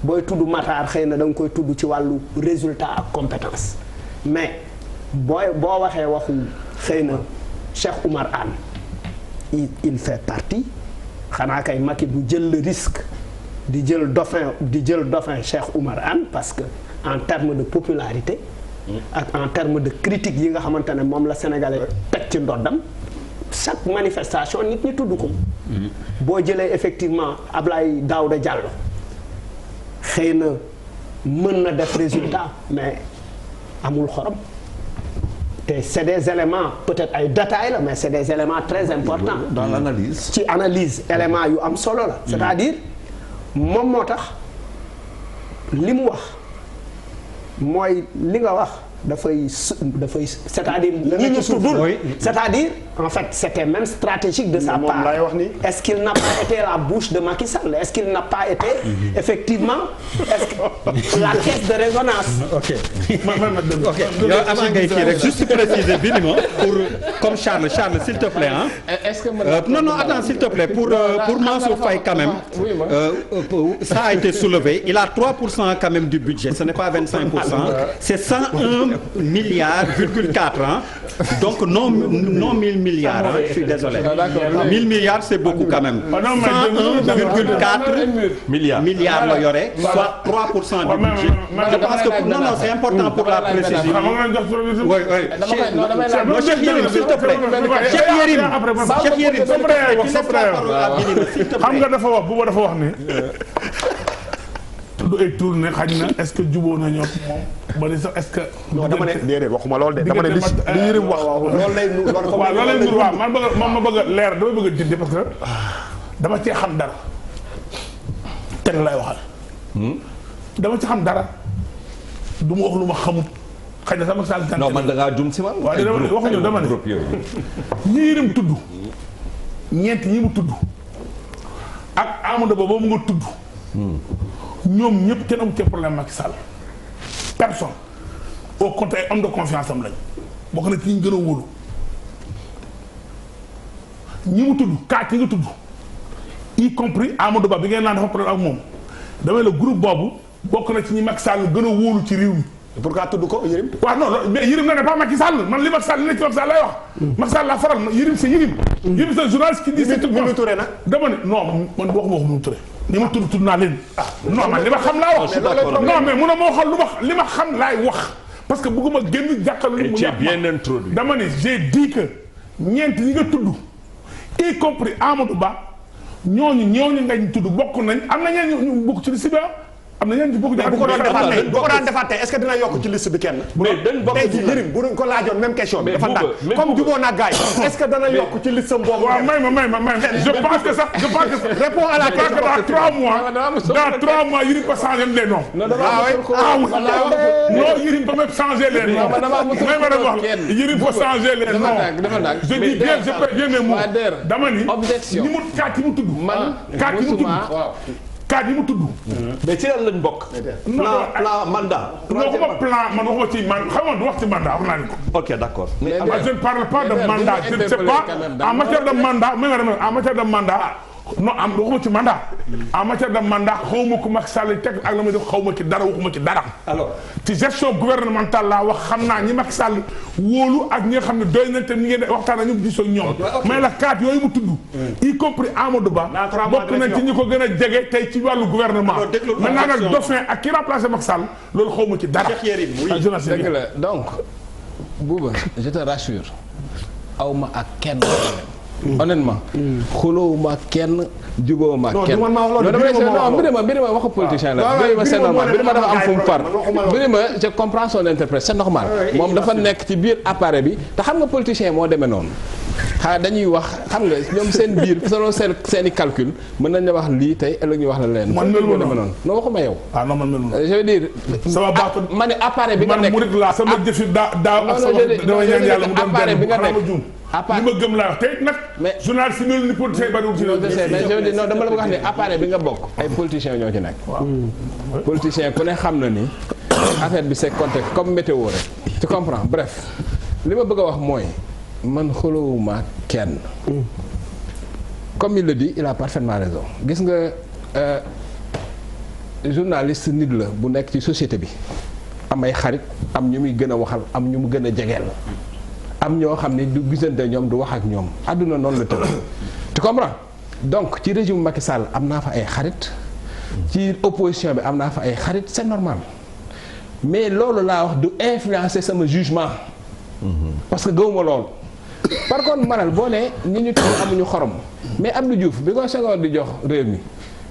booy tudd Matar xëy na da nga koy tudd ci wàllu résultat ak compétence mais boo waxee waxu xëy na Cheikh Oumar Anne il fait partie xanaa kay Macky du jël le risque di jël dauphin Cheikh Oumar Anne parce que en termes de popularité ak en termes de critique yi nga xamante ne moom la Sénégalais teg ci ndoddam chaque manifestation nit ñi tudd ko boo jëlee effectivement Abdoulaye Daouda Diallo xëy na mën na def résultat mais amul xorom te c'est des éléments peut-être ay détails la mais c'est des éléments très importants dans l'analyse ci analyse éléments yu am solo la c'est-à-dire moom moo tax li mu wax mooy li nga wax dafay c'est-à-dire ñi ñu tuddul c'est-à-dire en fait c'était même stratégique de sa part est-ce qu'il n'a pas été la bouche de Macky Sall est-ce qu'il n'a pas été effectivement est-ce que la caisse de résonance ok yow avant ngay kii rek juste préciser bi ni ma pour comme Charles s'il te plaît hein est-ce que non attends s'il te plaît pour Mansour Faye quand même ça a été soulevé il a 3% quand même du budget ce n'est pas 25% c'est 101 milliards, 4 hein. Donc non 1000 milliards, hein. Je suis désolé. 1000 milliards c'est beaucoup quand même. 101,4 milliards la yore, soit 3% du budget. Je pense que non c'est important pour la précision. Oui. Non, Cheikh Yérim s'il te plaît. Cheikh Yérim xam nga dafa wax bu dafa wax ni tudd ay tour ne xaj na est-ce que jubóo na ñoom moom ba ni sax est-ce que. non dama ne déedéet waxuma lool de dama ne li Yérim wax. loolu lay nur waaw man ma bëgg a leer dama bëgg a dindi parce que dama cee xam dara teg lay waxal. dama ci xam dara du ma wax lu ma xamut xëy na sama saal. non man da ngaa jum si man. waaw waxuñu dama ne ñi Yérim tudd ñeent ñi mu tudd ak Amadou Ba boobu nga tudd. ñoom ñëpp kenn amul ci problème Macky Sall personne au contraire homme de confiance am lañ bokk na ci ñu gën a wóolu ñi mu tudd kaat yi nga tudd y compris Amadou Ba bi ngeen naan dafa problème ak moom damay la groupe boobu bokk na ci ñi Macky Sall gën a wóolu ci réew mi. pourquoi tudd ko Yérim. waaw non mais Yérim na ne pas Macky Sall man li Macky Sall li nekk ci Macky Sall lay wax. Macky Sall laa faral Yérim c'est Yérim. Yérim c'est journaliste qui dit c'est tout. Mimi Touré nag. dama ne non man waxuma Mimi Touré. ni ma tudd naa leen. non man li ma xam laa wax. non mais mun na moo xool li ma xam laay wax. parce que bëgguma génn jàkkaarloo li mu ñàkk bien introduit. dama ne j'ai dit que ñeent yi nga tudd y compris Amadou Ba ñooñu ngañ tudd bokk nañ am na ñeen ñu bokk ci liste bi am na ñeen ñu bokk ci. bu ko daan defaat tey est-ce que dina yokk ci liste bi kenn. mais dañ bokk tey jii Yérim bu ñu ko laajoon même question bi. dafa ndànk comme jubóo naa gars yi est-ce que dana yokk ci liste boobu. waaw may ma je pense que ça réponds à la question dans 3 mois Yérim peut changer les noms. non Yérim peut même changer les noms. may ma dem wax Yérim peut changer les noms. je dis bien je peux bien mes mots. dama ni objection ni mu kaat yi mu tudd. man kaat yi mu tudd. cadre yi mu tudd. mais ci lan lañ bokk. plan mandat. waxuma plan man waxuma ci man xam nga du wax ci mandat wax naa ni ko. ok d'accord. je ne parle pas de mandat je ne sais pas en matière de mandat en matière de mandat. non am waxuma ci mandat en matière de mandat xawma ko Macky Sall teg ak la may def xawma ci dara waxuma ci dara. alors ci gestion gouvernementale laa wax xam naa ñi Macky Sall wóolu ak ñi nga xam ne doy nañ te ñi ngeen waxtaan ak ñoom gisoo ñoom. mais la cadre yooyu mu tudd. y compris Amadou Ba. bokk nañ ci ñi ko gën a jege tey ci wàllu gouvernement. maintenant nag dauphin ak ki remplacé Macky Sall loolu xawma ci dara. dëgg la donc Bouba je te rassure awma ak kenn. honnêtement xulóowuma kenn jubóowuma kenn Birima waxu politicien la Birima c'est normal Birima dafa am fu mu far Birima je comprends son interprète c'est normal moom dafa nekk ci biir appareil bi te xam nga politicien moo demee noonu dañuy wax xam nga ñoom seen biir selon seen i calcul mën nañ la wax lii tey ëllëg ñu wax la leen man melu moo demee noonu non waxuma yow non man melu je veux dire sama baatu ma ne appareil bi nga nekk man murid laa sama jëf yi daaw ak sama dama ñaan yàlla mu doon appareil bi nga nekk li ma gëm laa wax tey nag journaliste si melu ni politicien bariwul ci mais je veux dire non dama la bëgg wax ne appareil bi nga bokk ay politiciens ñoo ci nekk politicien ku ne xam na ni affaire bi c'est contexte comme météo rek tu comprends bref li ma bëgg a wax mooy man xulóowuma kenn comme il le dit il a parfaitement raison gis nga journaliste nit la bu nekk ci société bi am ay xarit am ñu muy gën a waxal am ñu mu gën a jegeel am ñoo xam ne du gisante ñoom du wax ak ñoom àdduna noonu la tëdd tu comprends donc ci régime Macky Sall am naa fa ay xarit ci opposition bi am naa fa ay xarit c'est normal mais loolu laa wax du influencer sama jugement parce que gëwuma loolu par contre manal boo ne ñi ñu tudd amuñu xorom mais Abdou Diouf bi ko Senghor di jox réew mi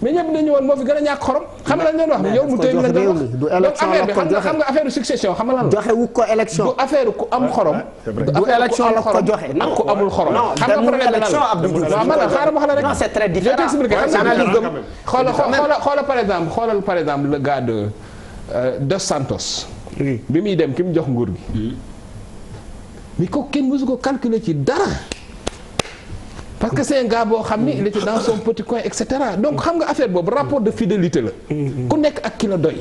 mais ñëpp dañu woon moo fi gën a ñàkk xorom xam nga lañ doon wax yow mu tey la doon wax donc affaire bi xam nga affaire succession xam nga lan la joxe wu ko élection du affaire ku am xorom du élection la ko joxe ak ku amul xorom xam nga problème bi lan la waaw man xaaral ma wax la rek non c'est très différent je t'explique xam nga xoolal par exemple le gars de Dos Santos bi muy dem ki mu jox nguur gi mais ko kenn mësu ko calculer ci dara parce que c'est un gars boo xam ni il était dans son petit coin et cetera donc xam nga affaire boobu rapport de fidélité la ku nekk ak ki la doy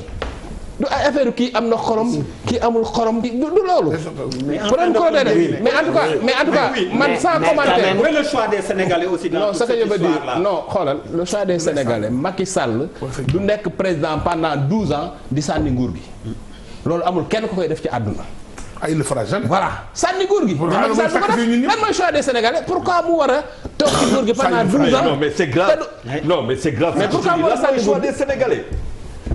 du ay affaire kii am na xorom kii amul xorom du loolu mais en tout cas man sans commentaire le choix des Sénégalais aussi non ce que je veux dire non xoolal le choix des Sénégalais Macky Sall du nekk président pendant 12 ans di sànni nguur gi loolu amul kenn ku koy def ci àdduna il le fera jamais. voilà sànni góor gi. lan mooy choix des Sénégalais pourquoi mu war a toog ci góor gi pendant 12 ans. non mais c'est grave non mais c'est grave. mais pourquoi mu war a sànni choix des Sénégalais.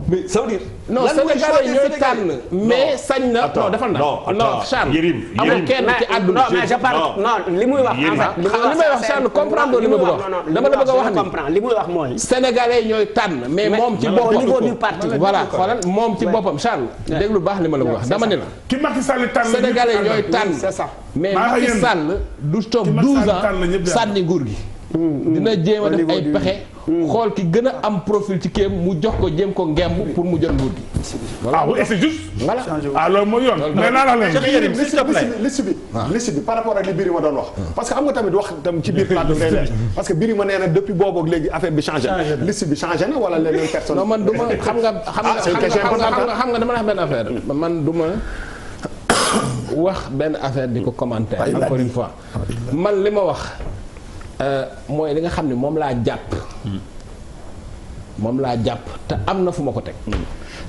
mais ça veut dire. non Sénégalais ñooy tànn mais sañ na. non defal na non Charles. amul kenn ci àdduna. non mais je parle non li muy wax. en fait li may wax Charles comprendre li ma bëgg a wax. dama la bëgg a wax ni li muy wax mooy. Sénégalais ñooy tànn mais moom ci boppam. au niveau du parti. voilà xoolal moom ci boppam Charles. déglu baax li ma la bëgg a wax dama ne la. ki Macky Sall tànn Sénégalais ñooy tànn. c'est ça mais Macky Sall du toog 12 ans sànni nguur gi. dina jéem a def ay pexe xool ki gën a am profil ci kéem mu jox ko jéem ko ngemb pour mu jot nguur gi. ah oui c'est juste. voilà alors mooy yoon. mais naa la leen liste bi par rapport ak li Birima doon wax. parce que xam nga tamit wax tam ci biir plateau ngay leer parce que Birima nee na depuis boobu ak léegi affaire bi changé na. liste bi changé na wala leneen personne. non man du ma xam nga dama la wax benn affaire man du ma wax benn affaire di ko commentaire encore une fois man li ma wax. mooy li nga xam ne moom laa jàpp te am na fu ma ko teg.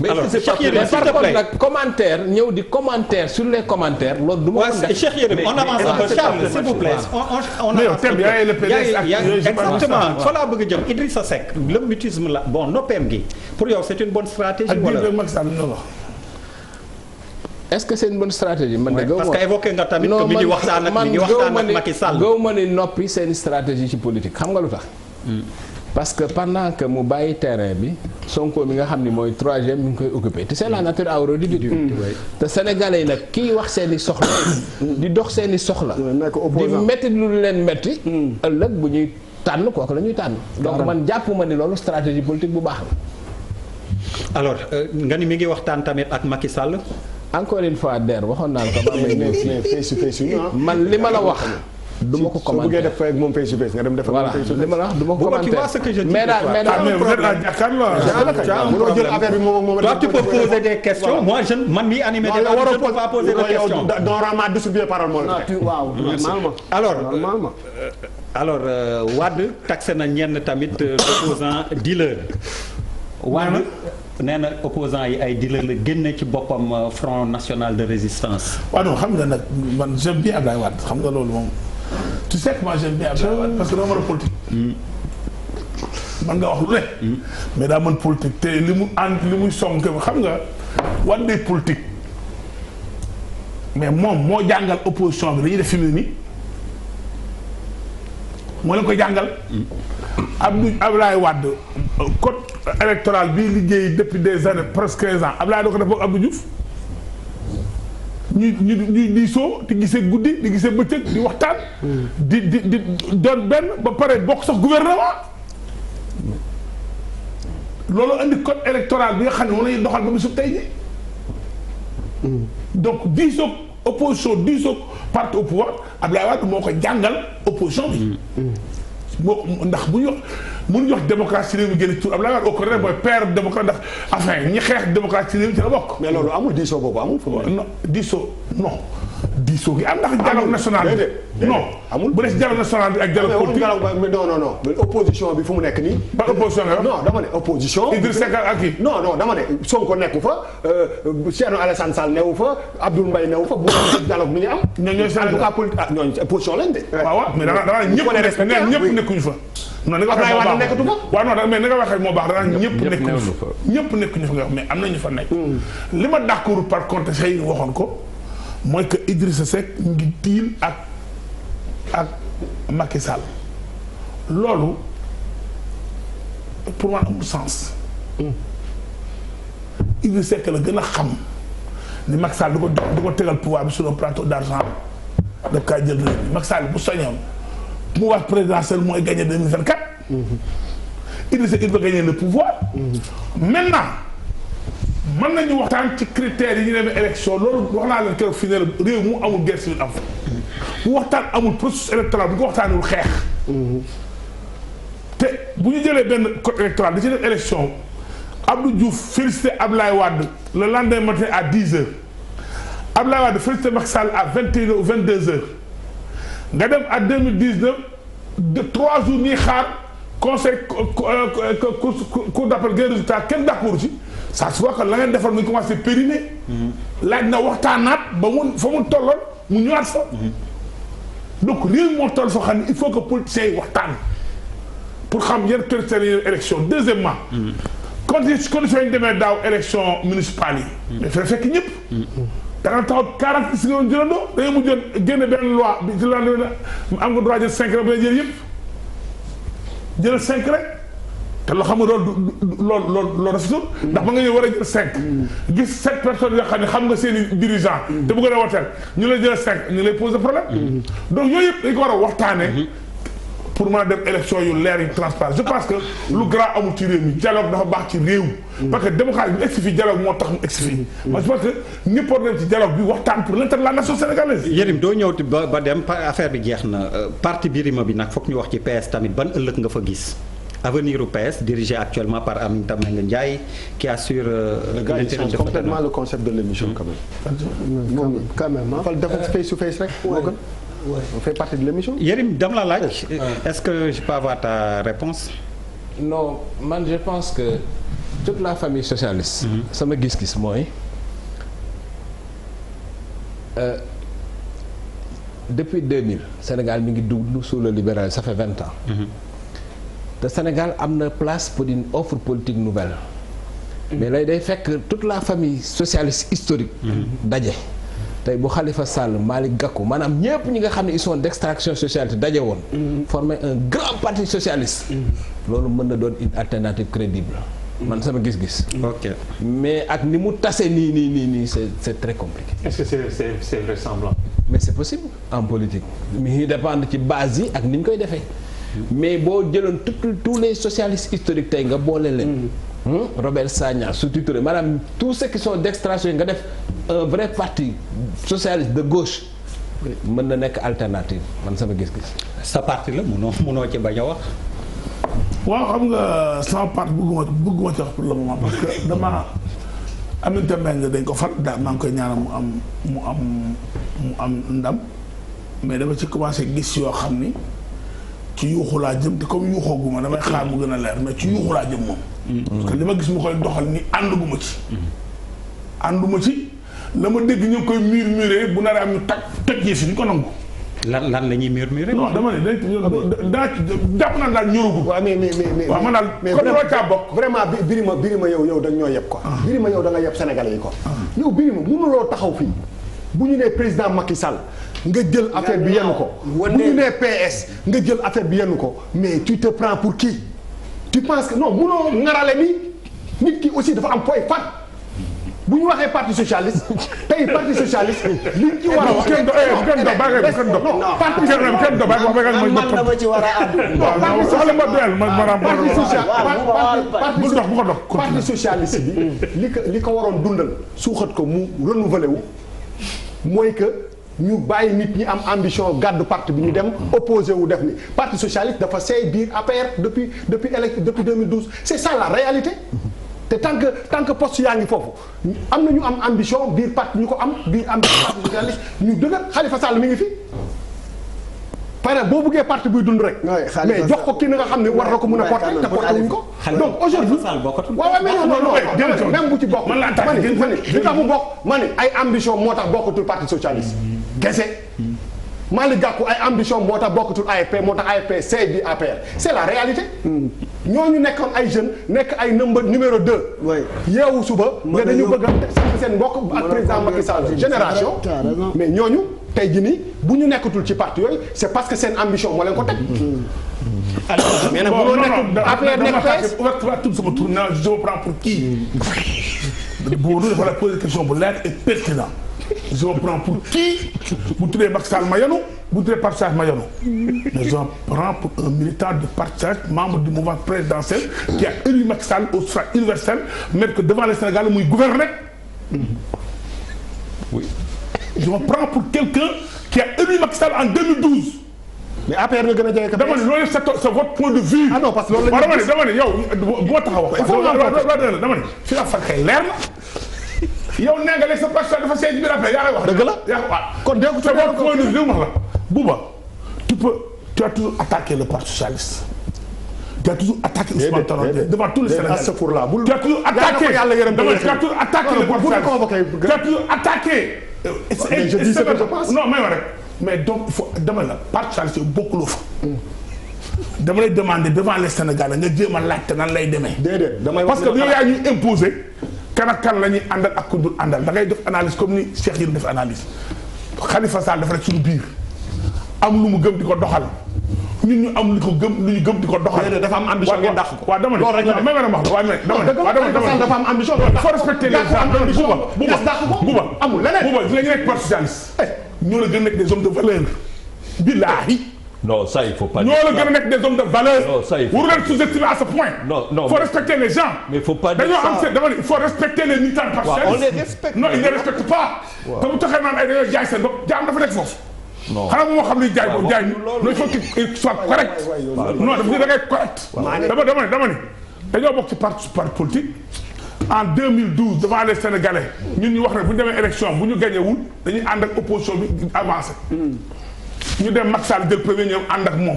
mais par contre nag commentaire ñëw di commentaire sur les commentaires loolu du ma ko def. Cheikh Yérim on avance un peu Charles s'il vous plaît. on exactement fa laa bëgg a jëm Idrissa Seck le mutisme la bon noppeem gi pour yow c'est une bonne stratégie wala. est-ce que c'est une bonne stratégie man de. parce que évoqué nga tamit que mi ngi waxtaan ak Macky Sall. gaw ma ni noppi c'est une stratégie ci politique xam nga lu tax. parce que pendant que mu bàyyi terrain bi Sonko mi nga xam ni mooy troisième mi ngi koy occupé te c'est la nature à horreur du vide. te sénégalais yi nag kii wax seen i soxla. di dox seen i soxla. di métti lu leen métti. ëllëg bu ñuy tànn kooku la ñuy tànn. donc man jàpp ma ni loolu stratégie politique bu baax la. alors nga ni mi ngi waxtaan tamit ak Macky Sall. encore une fois Der waxoon naa la ko man li ma la wax du ma ko soo bëggee commenter. def ak moom face to face nga dem def ak moom voilà face to li ma la wax du ma ko Bouba, tu commenter. vois ce que je dis mais de daal toi. mais ah daal mais vous êtes à jàkkaarloo. mënoo jël affaire bi moom Toi, tu peux poser des questions. Moi, man mi animé non débat, yow waroo je ne peux pas poser de questions. normalement distribuer parole moo la non tu waaw normalement. Alors, alors Wade taxé na ñenn tamit opposant dealer. Wade nee na opposant yi ay dealer la génne ci boppam Front National de Résistance. waaw non xam nga nag man j'aime bien Abdoulaye Wade xam nga loolu moom tu sais que moi j'aime bien Abdoulaye Wade parce que dama mën a politique. man nga wax lu ne. mais daa mën politique te li mu ànd li muy song xam nga Wade day politique mais moom moo jàngal opposition bi dañuy def fi mu ne nii moo leen ko jàngal. Abdoulaye Wade code électoral bi liggéey depuis des années presque 15 ans Abdoulaye da ko def boog Abdou Diouf ñuy diisoo di gisee guddi di gisee bëccëg di waxtaan. di doon benn ba pare bokk sax gouvernement. loolu andi code électoral bi nga xam ne moom la ñuy doxal ba bisu tey ji. donc diisoo opposition diisoo parti au pouvoir Abdoulaye Wade moo ko jàngal opposition bi. moo ndax bu ñu wax mënuñu wax démocratie ci réew mi génn ci tur Abdoulaye Wade au contraire mooy père démocrate ndax enfin ñi xeex démocratie ci réew mi ci la bokk. mais loolu amul diisoo boobu amul. non diisoo non diisoo gi am ndax dialogue national bi non amul bu dee si dialogue national bi ak dialogue politique non opposition bi fu mu nekk nii. ba opposition nga non dama ne opposition. Idrissa Seck ak kii. non dama ne Sonko nekku fa Thierno Alassane Sall newu fa Abdoul Mbaye newu fa bu dialogue bi ñu am. ñooñu en tout cas ñooñu opposition lañ de. waaw mais da nga ñëpp nekkuñu fa. non ni nga waxee moo baax nekkatu fa. waaw non mais ni nga waxee moo baax da nga ñëpp nekkuñu fa ñëpp nekkuñu fa nga wax mais am nañu fa nekk. li ma d'accord par contre xëy na waxoon ko mooy que Idrissa Seck ngi diil ak Macky Sall loolu pour moi amul sens. Idrissa Seck la gën a xam ni Macky Sall du ko tegal pouvoir bi sur un plateau d'argent daf kaa jël réew mi Macky Sall bu soñoon pouvoir présidentiel mooy gagné 2024. Idrissa il va gagner le pouvoir. Maintenant mën nañu waxtaan ci critères yi ñu demee élection loolu wax naa leen keroog fii ne la réew mu amul guerre civile am fa. bu waxtaan amul processus électoral bu ko waxtaanul xeex. te bu ñu jëlee benn code électoral da ci def élection Abdou Diouf félicité Abdoulaye Wade le lendemain matin à 10h Abdoulaye Wade félicité Macky Sall à 21h ou 22h nga dem à 2019 de 3 jours ñuy xaar conseil cour d'appel gën résultat kenn d'accord ci ça se voit que la ngeen defar mu commencé périmer. laaj na waxtaanaat ba mu fa mu tolloon mu ñëwaat fa. donc réew moo toll foo xam ne il faut que politiciens yi waxtaan pour xam yan critères yi élection deuxièmement. conditions yi ñu demee daaw élection municipale yi. dafay fekk ñëpp. da nga taxaw 40 si nga doon jëlandoo da ngay mujjoon génne benn loi bi ci lan am nga droit jël 5 rek ba jël yëpp jël 5 rek te loo xam nga loolu rafetul ndax ba nga ñëw war a jël 5. gis 7 personnes yoo xam ne xam nga seen i dirigeants. te bëgg a woteel ñu lay jël 5 ñu lay poser problème. donc yooyu yëpp dañ ko war a waxtaanee. pour mën a dem élection yu leer yu transparent je pense que lu grand amul ci réew mi dialogue dafa baax ci réew. parce que démocratie bi egsi fi dialogue moo tax mu egsi fi. moi je pense que ñëpp war dem ci dialogue bi waxtaan pour l'intérêt de la nation sénégalaise. Yérim doo ñëw ba dem affaire bi jeex na parti Birima bi nag foog ñu wax ci PS tamit ban ëllëg nga fa gis. avenir au PS dirigé actuellement par Aminata Mbengue Ndiaye qui assure l'intérim de complètement le concept de l'émission quand même. quand même ah. dafa face to face rek moo gën. on fait partie de l'émission. Yérim dama la laaj. est-ce que je peux avoir ta réponse. non man je pense que toute la famille socialiste. sama gis-gis mooy depuis 2000 Sénégal mi ngi dugg sous le libéralisme ça fait 20 ans. te Sénégal am na place pour une offre politique nouvelle. mais lay day fekk toute la famille socialiste historique. daje. tey bu Khalifa Sall Malick Gakou maanaam ñëpp ñi nga xam ne ils sont d'extraction sociale daje woon. former un grand parti socialiste. loolu mën na doon une alternative crédible. man sama gis-gis. ok mais ak ni mu tase nii c'est très compliqué. est-ce que c'est vraisemblable. mais c'est possible en politique. mi ngi dépendre ci base yi ak ni ñu koy defee. mais boo jëloon tous les socialistes historiques tey nga boole leen. Robert Sagna Sékou Touré maanaam tous ceux qui sont d'extraction nga def un vrai parti socialiste de gauche mën na nekk alternative man sama gis-gis. sa parti la munoo ci bañ a wax. waaw xam nga sama parti bëgguma ci wax pour le moment parce que dama Aminata Mbengue dañ ko fal daal maa ngi koy ñaanal mu am ndam mais dama ci commencé gis yoo xam ni ci yuuxu laa jëm te comme yuuxoo gu ma damay xaar mu gën a leer mais ci yuuxu laa jëm moom. parce que li ma gis mu koy doxal ni ànduguma ci. ànduma ci la ma dégg ñu ngi koy murmurer bu naree am ñu toj yi fi ñu ko nangu. lan la ñuy murmurer. non dama ne daa jàpp naa daal ñoragul. waaw mais waaw man daal comme dama caa bokk. vraiment Birima yow dañ ñoo yeb quoi. Birima yow da nga yeb Sénégalais yi quoi. yow Birima mënuloo taxaw fii bu ñu nee président Macky Sall nga jël affaire bi yenn ko. bu ñu nee PS nga jël affaire bi yenn ko mais tu te prends pour qui? tu penses que non mënoo ngarale ni nit ki aussi dafa am fooy fat. bu ñu waxee parti socialiste tey parti socialiste liñ ci war a wax kenn dama ci war a àddu. parti socialiste bi li ko waroon dundal suuxat ko mu renouvelé wu mooy que ñu bàyyi nit ñi am ambition gàddu parti bi ñu dem opposé wu def ni parti socialiste dafa seey biir APR depuis 2012 c'est ça la réalité. te tant que poste yaa ngi foofu am na ñu am ambition biir parti ñu ko am biir ambition parti socialiste ñu dëgër Khalifa Sall mi ngi fi. pare boo buggee parti buy dund rek. mais jox ko kii na nga xam ne war na ko mën a porter te porter wuñ ko. donc aujourd'hui waaw mais non même bu ci bokk. ma ne li tax mu bokk ma ne ay ambition moo tax bokkatul parti socialiste. gese Malick Gakou ay ambition moo tax bokkatul AFP moo tax AFP c'est bi APR c'est la réalité. ñooñu nekkoon ay jeunes nekk ay numéro 2. yeewu suba. mais dañu bëgg a seen mbokk ak président Macky Sall génération. mais ñooñu tey jii nii bu ñu nekkatul ci parti yooyu c'est parce que seen ambition moo leen ko teg. mais nag mënoo nekk APR nekk PS. je me prends pour qui. bu dul dafa la poser question bu leer et pertinent. je me prends pour qui. bu tuddee Macky Sall ma yanu bu tuddee Parti Socialiste ma yanu. mais je me prends pour un militant de Parti Socialiste membre du mouvement présidentiel qui a élu Macky Sall au suffrage universel mettre que devant le Sénégal muy gouverner. oui. je me prends pour quelqu'un qui a élu Macky Sall en 2012. mais APR nga gën a jege. dama ne loolu c'est votre point de vue. ah non parce que loolu la ñu. dama ne yow bu ma taxaw wax. dama ne fi nga far kay leer na. yow nee nga léegi sa parti dafa seey ci biir affaire yaa ngi wax. dëgg la yaa ngi wax. kon dégg nga c'est votre point de vue wax la. Bouba tu as toujours attaqué le parti socialiste. tu as toujours attaqué Ousmane Tanor Dieng devant tous les Sénégalais. tu as toujours attaqué tu as toujours attaqué le parti socialiste. tu as toujours attaqué. mais je dis ce que je pense. non mais rek mais donc il faut dama la parti socialiste bokkuloo fa. dama lay demander devant les Sénégalais nga jéem a laajte nan lay demee. déedéet damay parce que yow yaa ñuy imposer. kan ak kan la ñuy àndal ak ku dul àndal da ngay def analyse comme ni Cheikh Yérim def analyse Khalifa Sall dafa rek suñu biir am lu mu gëm di ko doxal ñun ñu am lu ko gëm lu ñu gëm di ko doxal. dafa am ambition ngeen dàq ko. waaw dama ne loolu rek la may ma wax dama dafa am ambition. il faut respecter les gens. Bouba amul leneen. Bouba dina ñu nekk parti socialiste ñoo la gën a nekk des hommes de valeur. Billaahi. non ça il faut pas. ñoo la gën a nekk des hommes de valeur. non ça il faut. Waru leen sous-estimer à ce point. non faut respecter les gens. mais il faut pas dire ça dama ne il faut respecter les militants du parti socialiste. on les respecte. non ils ne respectent pas. te bu taxee naan ay dañoo jaay seen bopp jaam dafa nekk foofu. non xanaa moo xam luy jaay boobu jaay ñu il faut qu'il soit correct. non dafa da ngay correct. dama ne dañoo bokk ci parti politique. en 2012 devant les Sénégalais ñun ñu wax ne bu ñu demee élection bu ñu gagné wul dañuy ànd ak opposition bi avancé. ñu dem Macky Sall jël premier ñëw ànd ak moom.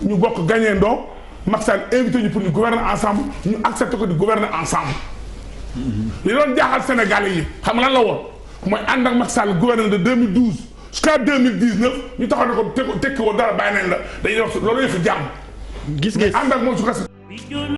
ñu bokk gagné ndoo Macky Sall invité ñu pour ñu gouverner ensemble ñu accepté ko di gouverner ensemble. li doon jaaxal Sénégalais yi xam nga lan la woon mooy ànd ak Macky Sall gouverner de 2012 jusqu'à 2019 ñu taxaw ne ko tekki woon dara bàyyi nañ la dañuy wax loolu yëpp jàmm. gis nga ànd ak moom su ko